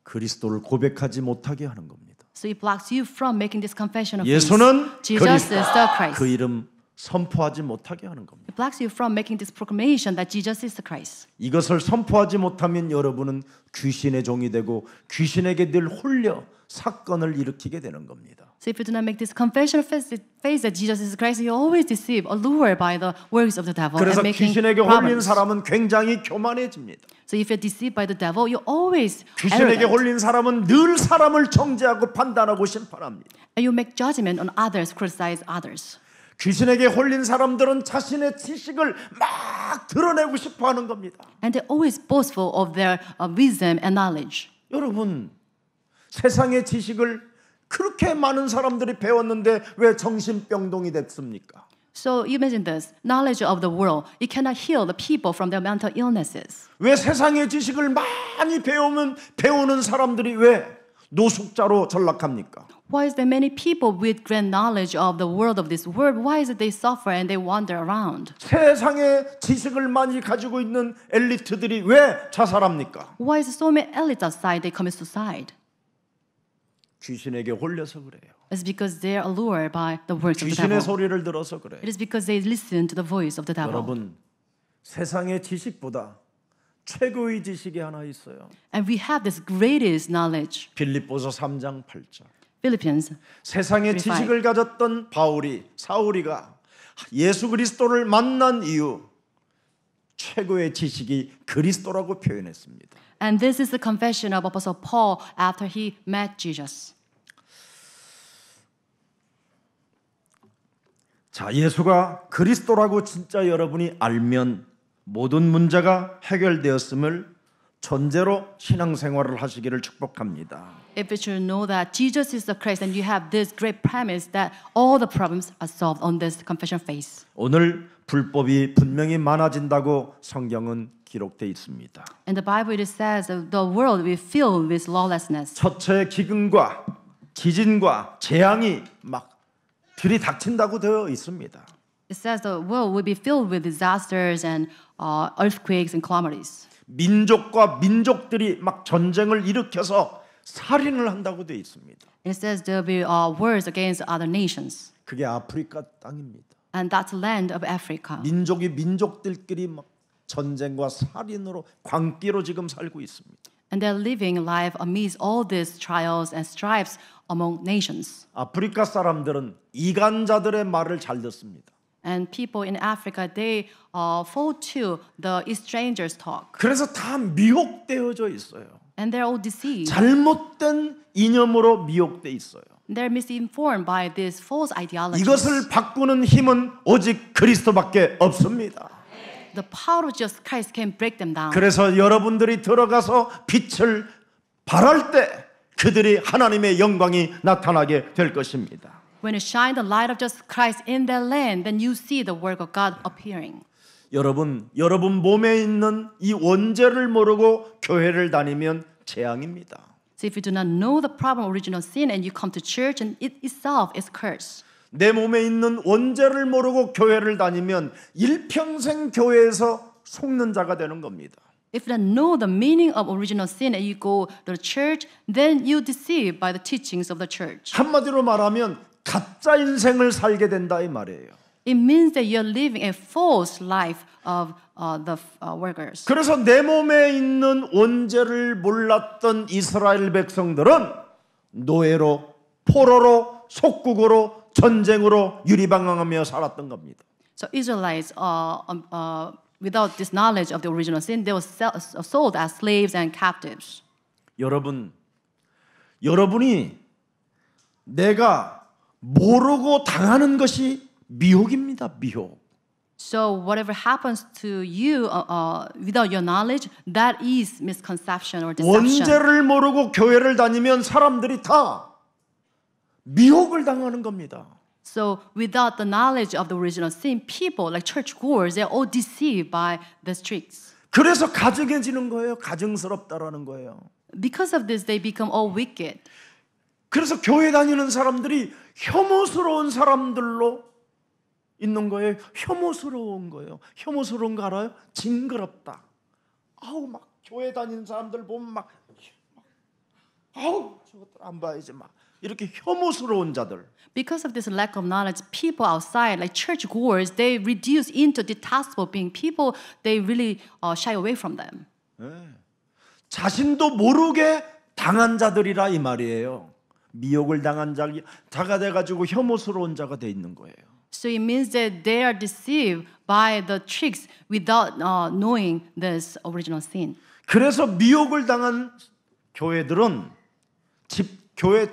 그리스도를 고백하지 못하게 하는 겁니다. So it blocks you from making this confession of faith. 예수는 Jesus 그리스도. is the Christ. 그 이름 선포하지 못하게 하는 겁니다. It blocks you from making this proclamation that Jesus is the Christ. 이것을 선포하지 못하면 여러분은 귀신의 종이 되고 귀신에게 늘 홀려 사건을 일으키게 되는 겁니다. So if you do not make this confession of faith that Jesus is Christ, you always deceive, allured by the works of the devil 그래서 and making 귀신에게 홀린 problems. 사람은 굉장히 교만해집니다. So if you're deceived by the devil, you always 귀신에게 arrogant. 홀린 사람은 늘 사람을 정죄하고 판단하고 심판합니다. And you make judgment on others, criticize others. 귀신에게 홀린 사람들은 자신의 지식을 막 드러내고 싶어하는 겁니다. And they're always boastful of their wisdom and knowledge. 여러분, 세상의 지식을 그렇게 많은 사람들이 배웠는데 왜 정신병동이 됐습니까? So imagine this, knowledge of the world, it cannot heal the people from their mental illnesses. 왜 세상의 지식을 많이 배우는 사람들이 왜 노숙자로 전락합니까? Why is there many people with great knowledge of the world of this world? Why is it they suffer and they wander around? 세상의 지식을 많이 가지고 있는 엘리트들이 왜 자살합니까? Why is so many elites outside they commit suicide? 귀신에게 홀려서 그래요. It's because they're allured by the works of the 귀신의 devil. 소리를 들어서 그래요. It is because they listen to the voice of the devil. 여러분, 세상의 지식보다 최고의 지식이 하나 있어요. And we have this greatest knowledge. 빌립보서 3장 8절. Philippians. 세상의 지식을 가졌던 사울이가 예수 그리스도를 만난 이후 최고의 지식이 그리스도라고 표현했습니다. And this is the confession of Apostle Paul after he met Jesus. 자, 예수가 그리스도라고 진짜 여러분이 알면 모든 문제가 해결되었음을 전제로 신앙생활을 하시기를 축복합니다. If you should know that Jesus is the Christ and you have this great premise that all the problems are solved on this confession of faith. 오늘 불법이 분명히 많아진다고 성경은 기록되어 있습니다. In the Bible it says that the world will be filled with lawlessness. 첫째 기근과 지진과 재앙이 막 들이닥친다고 되어 있습니다. It says the world will be filled with disasters and earthquakes and calamities. 민족과 민족들이 막 전쟁을 일으켜서 살인을 한다고 되어 있습니다. It says there will be wars against other nations. 그게 아프리카 땅입니다. And that's the land of Africa. 민족이 민족들끼리 막 전쟁과 살인으로 광기로 지금 살고 있습니다. And they're living life amidst all these trials and stripes among nations. 아프리카 사람들은 이간자들의 말을 잘 듣습니다. And people in Africa, they fall to the strangers' talk. 그래서 다 미혹되어져 있어요. And they're all deceived. 잘못된 이념으로 미혹돼 있어요. They're misinformed by this false ideology. 이것을 바꾸는 힘은 오직 그리스도밖에 없습니다. The power of Jesus Christ can break them down. 그래서 여러분들이 들어가서 빛을 발할 때 그들이 하나님의 영광이 나타나게 될 것입니다. When you shine the light of Jesus Christ in their land, then you see the work of God appearing. 여러분 몸에 있는 이 원죄를 모르고 교회를 다니면 재앙입니다. So if you do not know the problem of original sin and you come to church and it itself is cursed. 내 몸에 있는 원죄를 모르고 교회를 다니면 일평생 교회에서 속는 자가 되는 겁니다. If you don't know the meaning of original sin and you go to the church, then you deceive by the teachings of the church. 한마디로 말하면 가짜 인생을 살게 된다 이 말이에요. It means that you're living a false life of the workers. 그래서 내 몸에 있는 원죄를 몰랐던 이스라엘 백성들은 노예로 포로로 속국으로 전쟁으로 유리방황하며 살았던 겁니다. So Israelites, without this knowledge of the original sin, they were sold as slaves and captives. 여러분이 내가 모르고 당하는 것이 미혹입니다. 미혹. So whatever happens to you without your knowledge, that is misconception or deception. 원죄를 모르고 교회를 다니면 사람들이 다 미혹을 당하는 겁니다. So without the knowledge of the original sin, people like churchgoers, they're all deceived by the tricks. 그래서 가증해지는 거예요. 가증스럽다라는 거예요. Because of this, they become all wicked. 그래서 교회 다니는 사람들이 혐오스러운 사람들로 있는 거예요. 혐오스러운 거예요. 혐오스러운 거 알아요? 징그럽다. 아우 막 교회 다니는 사람들 보면 막 아우 저것들 안 봐야지 막 이렇게 혐오스러운 자들. Because of this lack of knowledge, people outside, like churchgoers, they reduce into detestable being people. They really shy away from them. 자신도 모르게 당한 자들이라 이 말이에요. 미혹을 당한 자가 돼가지고 혐오스러운 자가 돼 있는 거예요. So it means that they are deceived by the tricks without knowing this original sin. 그래서 미혹을 당한 교회들은 교회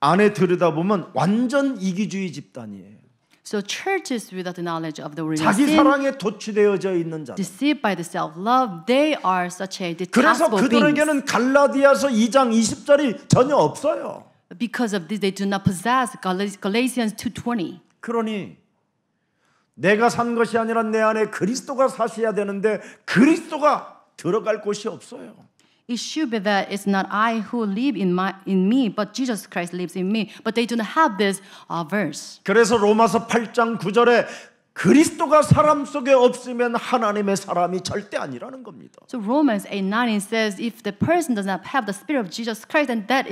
안에 들여다보면 완전 이기주의 집단이에요. So churches without the knowledge of the original 자기 sin, 사랑에 도취되어져 있는 자들. deceived by the self-love, they are such a 그래서 detestable beings. 그들에게는 갈라디아서 2장 20절이 전혀 없어요. Because of this, they do not possess Galatians 2:20. 그러니 내가 산 것이 아니라 내 안에 그리스도가 사셔야 되는데 그리스도가 들어갈 곳이 없어요. It should be that it's not I who live in me, but Jesus Christ lives in me. But they do not have this verse. 그래서 로마서 8장 9절에 그리스도가 사람 속에 없으면 하나님의 사람이 절대 아니라는 겁니다. So Romans 8:19 says, if the person does not have the Spirit of Jesus Christ, then that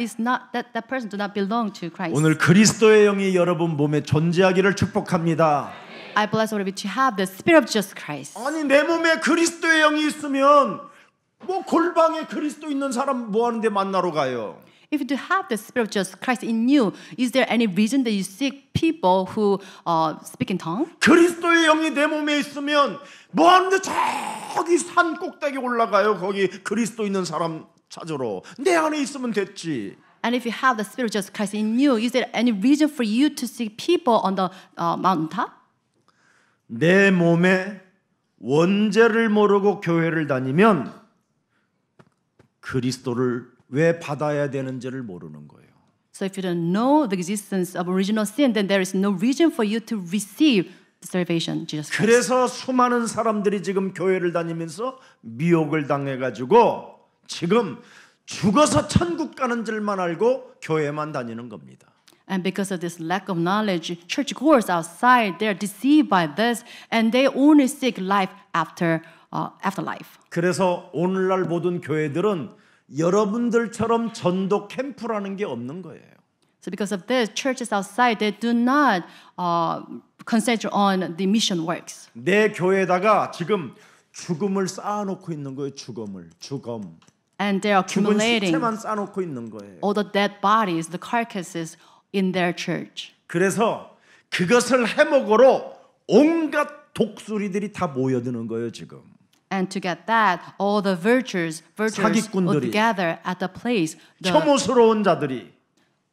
person does not belong to Christ. 오늘 그리스도의 영이 여러분 몸에 존재하기를 축복합니다. I bless all of you to have the Spirit of Jesus Christ. 아니 내 몸에 그리스도의 영이 있으면 뭐 골방에 그리스도 있는 사람 뭐 하는데 만나러 가요? If you do have the Spirit of Jesus Christ in you, is there any reason that you seek people who speak in tongue? 그리스도의 영이 내 몸에 있으면 뭐 하는데 저기 산 꼭대기 올라가요. 거기 그리스도 있는 사람 찾으러. 내 안에 있으면 됐지. And if you have the Spirit of Jesus Christ in you, is there any reason for you to seek people on the mountaintop? 내 몸에 원죄를 모르고 교회를 다니면 그리스도를 왜 받아야 되는지를 모르는 거예요. So if you don't know the existence of original sin, then there is no reason for you to receive the salvation, Jesus Christ. 그래서 수많은 사람들이 지금 교회를 다니면서 미혹을 당해가지고 지금 죽어서 천국 가는 줄만 알고 교회만 다니는 겁니다. And because of this lack of knowledge, churchgoers outside, they are deceived by this, and they only seek life after afterlife. 그래서 오늘날 모든 교회들은 여러분들처럼 전도 캠프라는 게 없는 거예요. So because of this, churches outside they do not concentrate on the mission works. 내 교회에다가 지금 죽음을 쌓아놓고 있는 거예요. 죽음. And they are 죽은 accumulating 시체만 쌓아놓고 있는 거예요. all the dead bodies, the carcasses in their church. 그래서 그것을 해먹으러 온갖 독수리들이 다 모여드는 거예요 지금. And to get that, all the virtues all 사기꾼들이, together at the place, 혐오스러운 자들이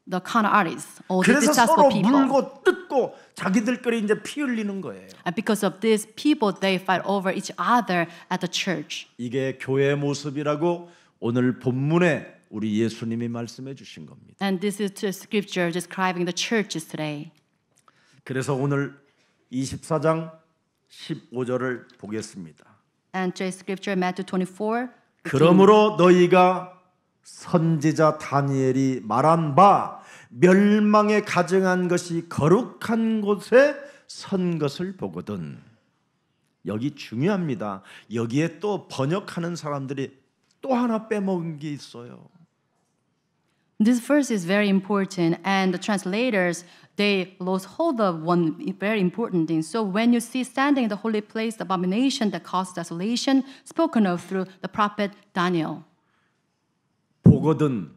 the con artists, all the 그래서 서로 successful people. 물고 뜯고 자기들끼리 이제 피 흘리는 거예요. And because of this, people they fight over each other at the church. 이게 교회의 모습이라고 오늘 본문에 우리 예수님이 말씀해 주신 겁니다. And this is the scripture describing the churches today. 그래서 오늘 24장 15절을 보겠습니다. And today's scripture, Matthew 24. 그러므로 너희가 선지자 다니엘이 말한 바 멸망에 가증한 것이 거룩한 곳에 선 것을 보거든. 여기 중요합니다. 여기에 또 번역하는 사람들이 또 하나 빼먹은 게 있어요. This verse is very important, and the translators they lost hold of one very important thing. So when you see standing in the holy place, the abomination that causes desolation, spoken of through the prophet Daniel. 보거든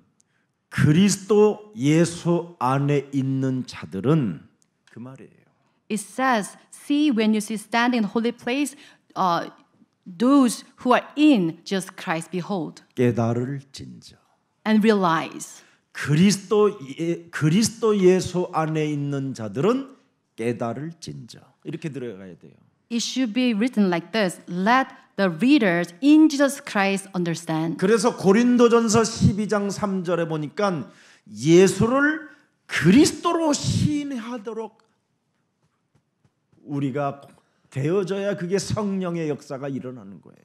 그리스도 예수 안에 있는 자들은 그 말이에요. It says, "See when you see standing in the holy place, those who are in Jesus Christ, behold, 깨달을진저. and realize." 그리스도 예수 안에 있는 자들은 깨달을진저. 이렇게 들어가야 돼요. It should be written like this: Let the readers in Jesus Christ understand. 그래서 고린도전서 12장 3절에 보니까 예수를 그리스도로 시인하도록 우리가 되어져야 그게 성령의 역사가 일어나는 거예요.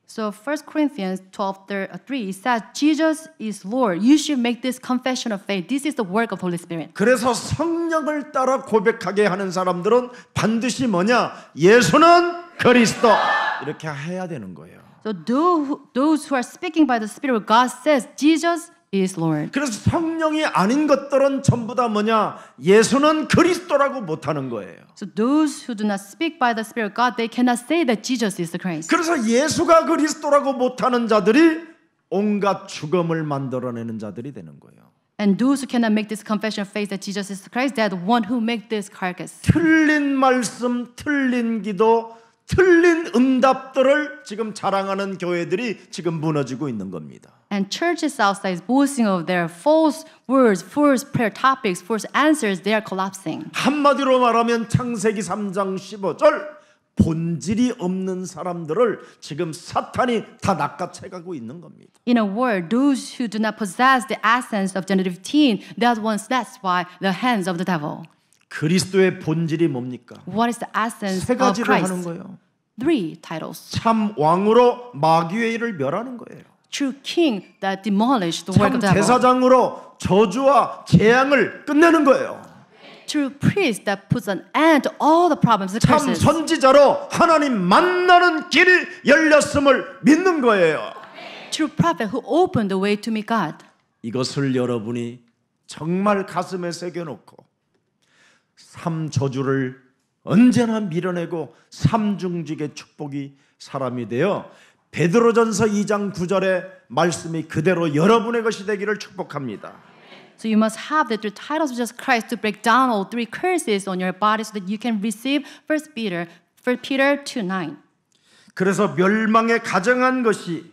So 1 Corinthians 12:3 says, Jesus is Lord. You should make this confession of faith. This is the work of Holy Spirit. 그래서 성령을 따라 고백하게 하는 사람들은 반드시 뭐냐? 예수는 그리스도 이렇게 해야 되는 거예요. So those who are speaking by the Spirit of God says, Jesus is Lord. 그래서 성령이 아닌 것들은 전부 다 뭐냐? 예수는 그리스도라고 못하는 거예요. So those who do not speak by the Spirit of God, they cannot say that Jesus is the Christ. 그래서 예수가 그리스도라고 못하는 자들이 온갖 죽음을 만들어내는 자들이 되는 거예요. And those who cannot make this confession of faith that Jesus is the Christ, they are the one who make this carcass. 틀린 말씀, 틀린 기도, 틀린 응답들을 지금 자랑하는 교회들이 지금 무너지고 있는 겁니다. And churches outside boasting of their false words, false prayer topics, false answers, they are collapsing. 한마디로 말하면 창세기 3장 15절 본질이 없는 사람들을 지금 사탄이 다 낚아채가고 있는 겁니다. In a word, those who do not possess the essence of Genesis 15, that's why the hands of the devil. 그리스도의 본질이 뭡니까? What is the essence 세 of 가지를 하는 Christ? 거예요. 3 titles. 참 왕으로 마귀의 일을 멸하는 거예요. True king that demolished the work 참 of the devil. 제사장으로 저주와 재앙을 끝내는 거예요. True priest that puts an end to all the problems, the 참 curses. 선지자로 하나님 만나는 길이 열렸음을 믿는 거예요. True prophet who opened the way to meet God. 이것을 여러분이 정말 가슴에 새겨놓고 삼 저주를 언제나 밀어내고 삼중직의 축복이 사람이 되어 베드로전서 2장 9절의 말씀이 그대로 여러분의 것이 되기를 축복합니다. So you must have the 3 titles of Jesus Christ to break down all 3 curses on your body so that you can receive 1 Peter 2:9. 그래서 멸망에 가증한 것이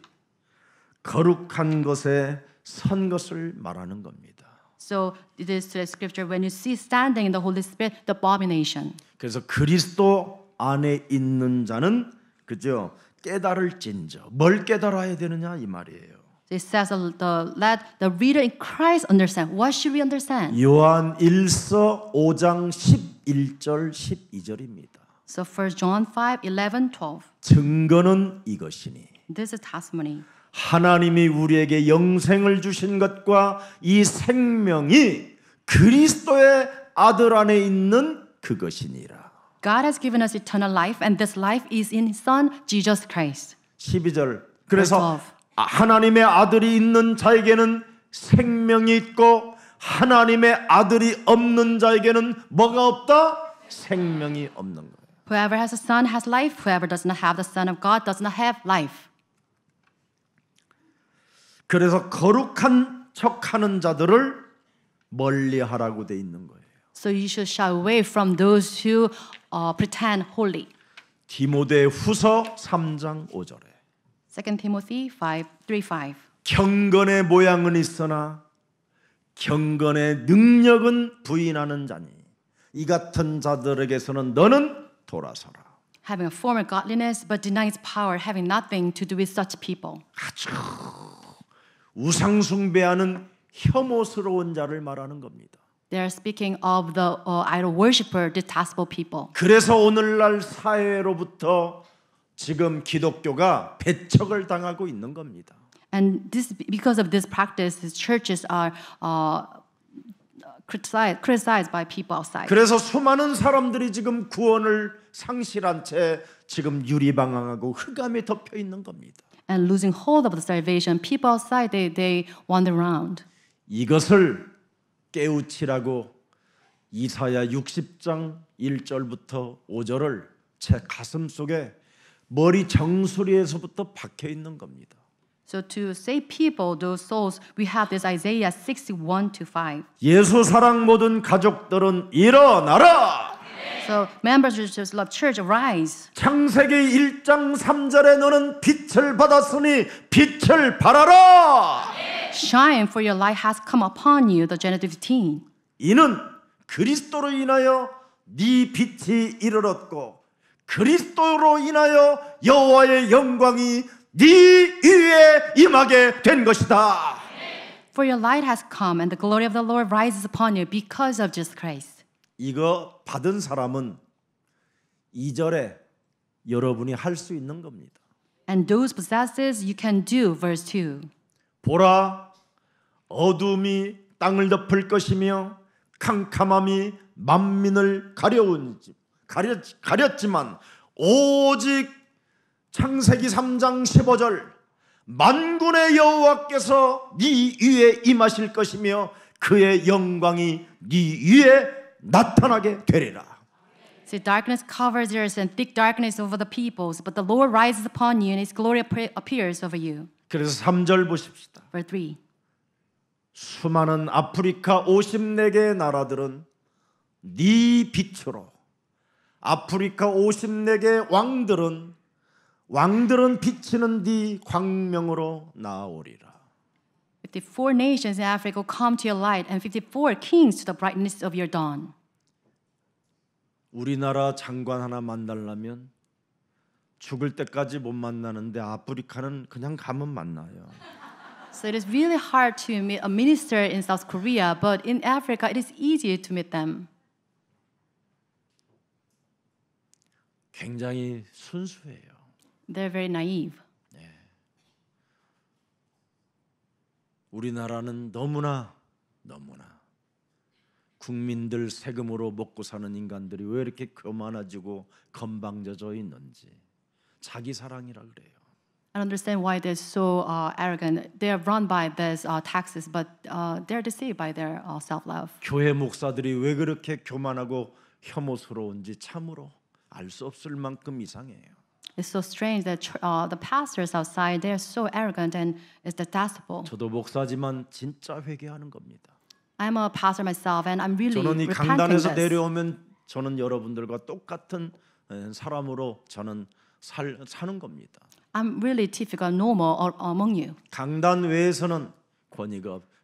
거룩한 것에 선 것을 말하는 겁니다. So it is the scripture when you see standing in the Holy Spirit the abomination. 그래서 그리스도 안에 있는 자는 그죠? 깨달을진저. 뭘 깨달아야 되느냐 이 말이에요. So it says let the reader in Christ understand. What should we understand? 요한 1서 5장 11절 12절입니다. So 1 John 5:11-12. 증거는 이것이니 This is testimony. 하나님이 우리에게 영생을 주신 것과 이 생명이 그리스도의 아들 안에 있는 그것이니라. God has given us eternal life, and this life is in His Son, Jesus Christ. 12절. 그래서 Verse 12. 하나님의 아들이 있는 자에게는 생명이 있고 하나님의 아들이 없는 자에게는 뭐가 없다? 생명이 없는 거예요. Whoever has a son has life. Whoever does not have the Son of God does not have life. 그래서 거룩한 척하는 자들을 멀리하라고 돼 있는 거예요. So you should shy away from those who pretend holy. 디모데 후서 3장 5절에 2 Timothy 5:3-5. 경건의 모양은 있으나 경건의 능력은 부인하는 자니 이 같은 자들에게서는 너는 돌아서라. Having a form of godliness but denying its power, having nothing to do with such people. 아주 우상숭배하는 혐오스러운 자를 말하는 겁니다. They are speaking of the idol worshiper, detestable people. 그래서 오늘날 사회로부터 지금 기독교가 배척을 당하고 있는 겁니다. And this, because of this practice, these churches are criticized by people outside. 그래서 수많은 사람들이 지금 구원을 상실한 채 지금 유리방황하고 흑암에 덮여 있는 겁니다. And losing hold of the salvation, people outside they wander around. 이것을 깨우치라고 이사야 60장 1절부터 5절을 제 가슴 속에 머리 정수리에서부터 박혀 있는 겁니다. So to save people, those souls, we have this Isaiah 61-5. 예수 사랑 모든 가족들은 일어나라. So members of Jesus Love Church, arise. 창세기 1장 3절에 너는 빛을 받았으니 빛을 발하라. Shine, for your light has come upon you. The Genesis 15. 이는 그리스도로 인하여 네 빛이 이르렀고 그리스도로 인하여 여호와의 영광이 네 위에 임하게 된 것이다. For your light has come, and the glory of the Lord rises upon you because of Jesus Christ. 이거 받은 사람은 2절에 여러분이 할 수 있는 겁니다. And those possesses you can do, verse 2. 보라, 어둠이 땅을 덮을 것이며 캄캄함이 만민을 가렸지만 오직 창세기 3장 15절 만군의 여호와께서 네 위에 임하실 것이며 그의 영광이 네 위에 나타나게 되리라. See, darkness covers the earth and thick darkness over the peoples, but the Lord rises upon you and His glory appears over you. 그래서 3절 보십시다. Verse 3. 수많은 아프리카 54개의 나라들은 네 빛으로 아프리카 54개의 왕들은 비치는 네 광명으로 나아오리라. 54 nations in Africa will come to your light, and 54 kings to the brightness of your dawn. 우리나라 장관 하나 만나려면 죽을 때까지 못 만나는데 아프리카는 그냥 가면 만나요. So it is really hard to meet a minister in South Korea, but in Africa it is easier to meet them. 굉장히 순수해요. They're very naive. 우리나라는 너무나 국민들 세금으로 먹고 사는 인간들이 왜 이렇게 교만해지고 건방져져 있는지 자기 사랑이라 그래요. I don't understand why they're so arrogant. They are run by these taxes, but they're deceived by their self-love. 교회 목사들이 왜 그렇게 교만하고 혐오스러운지 참으로 알 수 없을 만큼 이상해요. It's so strange that the pastors outside, they're so arrogant and it's detestable. 저도 목사지만 진짜 회개하는 겁니다. I'm a pastor myself, and I'm really 저는 이 repenting 강단에서 this. 내려오면 저는 여러분들과 똑같은 사람으로 저는 사는 겁니다. I'm really typical, normal among you. 강단 외에서는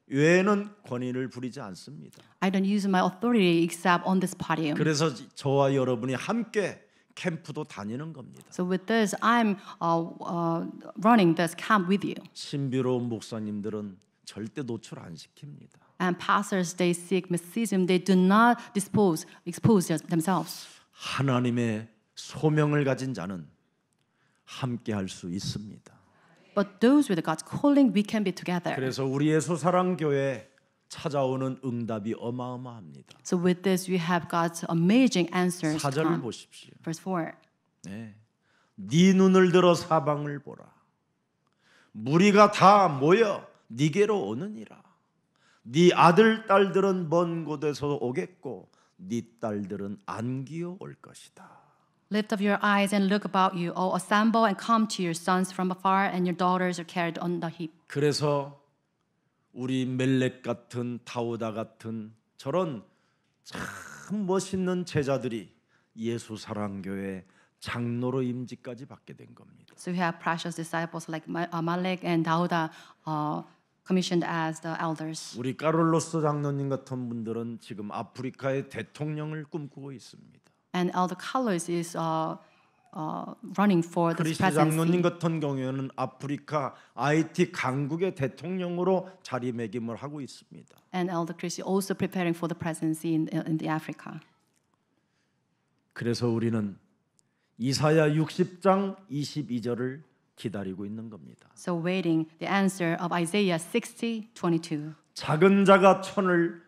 외에는 권위를 부리지 않습니다. I don't use my authority except on this podium. 그래서 저와 여러분이 함께 캠프도 다니는 겁니다. So with this, I'm running this camp with you. 신비로운 목사님들은 절대 노출 안 시킵니다. And pastors, they seek mysticism. They do not expose themselves. 하나님의 소명을 가진 자는 함께 할 수 있습니다. But those with God's calling, we can be together. 그래서 우리 예수사랑교회 찾아오는 응답이 어마어마합니다. So with this, you have God's amazing answers. 4절을 보십시오. Verse 4. 네. 네 눈을 들어 사방을 보라. 무리가 다 모여 네게로 오느니라. 네 아들 딸들은 먼 곳에서 오겠고 네 딸들은 안기어 올 것이다. Lift up your eyes and look about you. All assemble and come to your sons from afar, and your daughters are carried on the hip. 그래서 우리 멜렉 같은 다우다 같은 저런 참 멋있는 제자들이 예수 사랑교회 장로로 임직까지 받게 된 겁니다. So we have precious disciples like Malek and Dauda commissioned as the elders. 우리 카를로스 장로님 같은 분들은 지금 아프리카의 대통령을 꿈꾸고 있습니다. And Elder Carlos is running for this 크리스 장로님 presidency. 같은 경우에는 아프리카 IT 강국의 대통령으로 자리매김을 하고 있습니다. And Elder Chris is also preparing for the presidency in the Africa. 그래서 우리는 이사야 60장 22절을 기다리고 있는 겁니다. So waiting the answer of Isaiah 60:22. 작은 자가 천을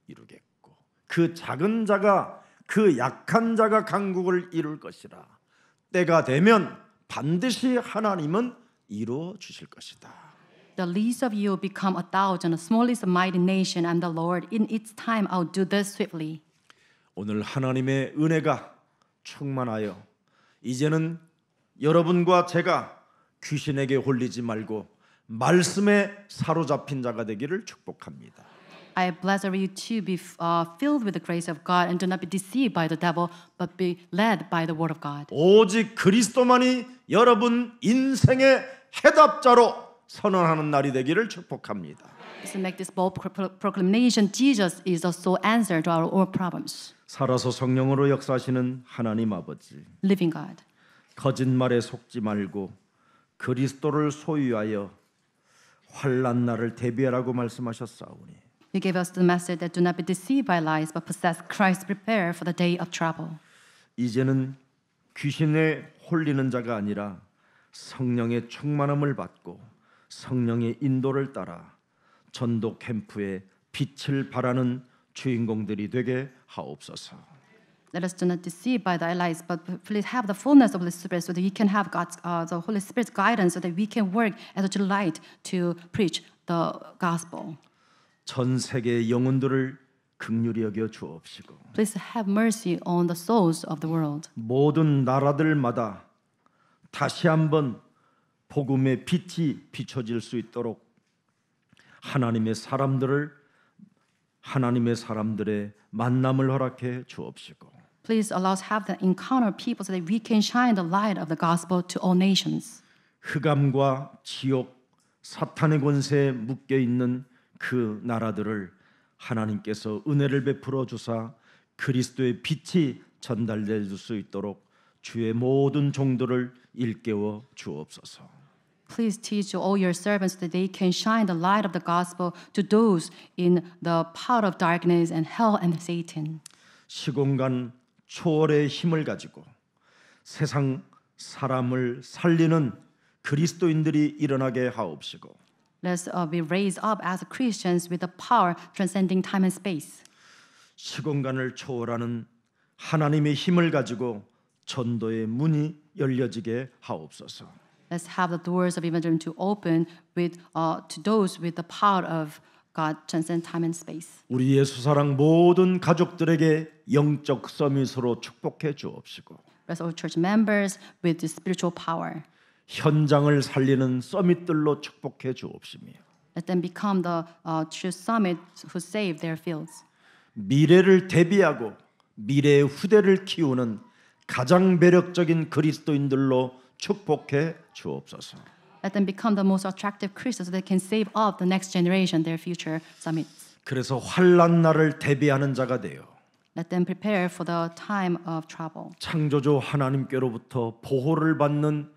이루겠고 그 작은 자가 그 약한 자가 강국을 이룰 것이라. 때가 되면 반드시 하나님은 이루어 주실 것이다. The least of you become 1,000, the smallest a mighty nation, and the Lord in its time outdo this swiftly. 오늘 하나님의 은혜가 충만하여 이제는 여러분과 제가 귀신에게 홀리지 말고 말씀에 사로잡힌 자가 되기를 축복합니다. I bless you to be filled with the grace of God and do not be deceived by the devil, but be led by the word of God. 오직 그리스도만이 여러분 인생의 해답자로 선언하는 날이 되기를 축복합니다. To make this bold proclamation, Jesus is the sole answer to our all problems. 살아서 성령으로 역사하시는 하나님 아버지, Living God. 거짓말에 속지 말고 그리스도를 소유하여 환난 날을 대비하라고 말씀하셨사오니 You gave us the message that do not be deceived by lies, but possess Christ, prepare for the day of trouble. 이제는 귀신에 홀리는 자가 아니라 성령의 충만함을 받고 성령의 인도를 따라 전도 캠프에 빛을 발하는 주인공들이 되게 하옵소서. Let us do not deceive by the lies, but please have the fullness of the Spirit, so that we can have God's, the Holy Spirit's guidance, so that we can work as a light to preach the gospel. 전 세계의 영혼들을 긍휼히 여겨 주옵시고 Please have mercy on the souls of the world. 모든 나라들마다 다시 한번 복음의 빛이 비춰질 수 있도록 하나님의 사람들의 만남을 허락해 주옵시고 Please allow us have the encounter people, so that we can shine the light of the gospel to all nations. 흑암과 지옥, 사탄의 권세에 묶여 있는 그 나라들을 하나님께서 은혜를 베풀어 주사 그리스도의 빛이 전달될 수 있도록 주의 모든 종들을 일깨워 주옵소서. Please teach all your servants that they can shine the light of the gospel to those in the power of darkness and hell and Satan. 시공간 초월의 힘을 가지고 세상 사람을 살리는 그리스도인들이 일어나게 하옵시고 Let's be raised up as Christians with the power transcending time and space. 시공간을 초월하는 하나님의 힘을 가지고 전도의 문이 열려지게 하옵소서. Let's have the doors of evangelism to open with to those with the power of God transcend time and space. 우리 예수사랑 모든 가족들에게 영적 서밋으로 축복해 주옵시고 Bless all church members with the spiritual power. 현장을 살리는 서밋들로 축복해 주옵시며 Let them become the true summit who save their fields. 미래를 대비하고 미래의 후대를 키우는 가장 매력적인 그리스도인들로 축복해 주옵소서. Let them become the most attractive Christians, so they can save up the next generation, their future summits. 그래서 환난 날을 대비하는 자가 되어 Let them prepare for the time of trouble. 창조주 하나님께로부터 보호를 받는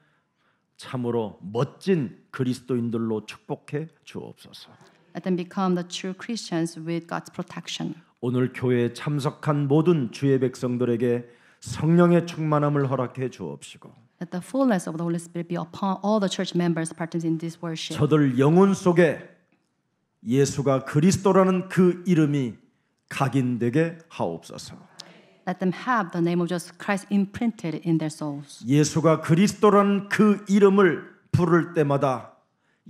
참으로 멋진 그리스도인들로 축복해 주옵소서. Let them become the true Christians with God's protection. 오늘 교회에 참석한 모든 주의 백성들에게 성령의 충만함을 허락해 주옵시고 Let the fullness of the Holy Spirit be upon all the church members participating in this worship. 저들 영혼 속에 예수가 그리스도라는 그 이름이 각인되게 하옵소서. Let them have the name of Jesus Christ imprinted in their souls. 예수가 그리스도라는 그 이름을 부를 때마다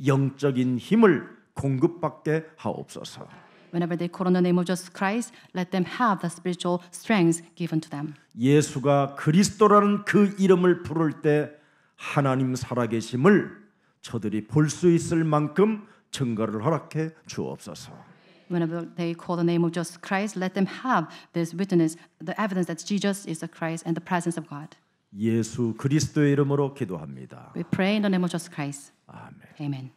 영적인 힘을 공급받게 하옵소서. Whenever they call on the name of Jesus Christ, let them have the spiritual strength given to them. 예수가 그리스도라는 그 이름을 부를 때 하나님 살아계심을 저들이 볼 수 있을 만큼 증거를 허락해 주옵소서. Whenever they call the name of Jesus Christ, let them have this witness, the evidence that Jesus is the Christ and the presence of God. 예수 그리스도의 이름으로 기도합니다. We pray in the name of Jesus Christ. 아멘. Amen.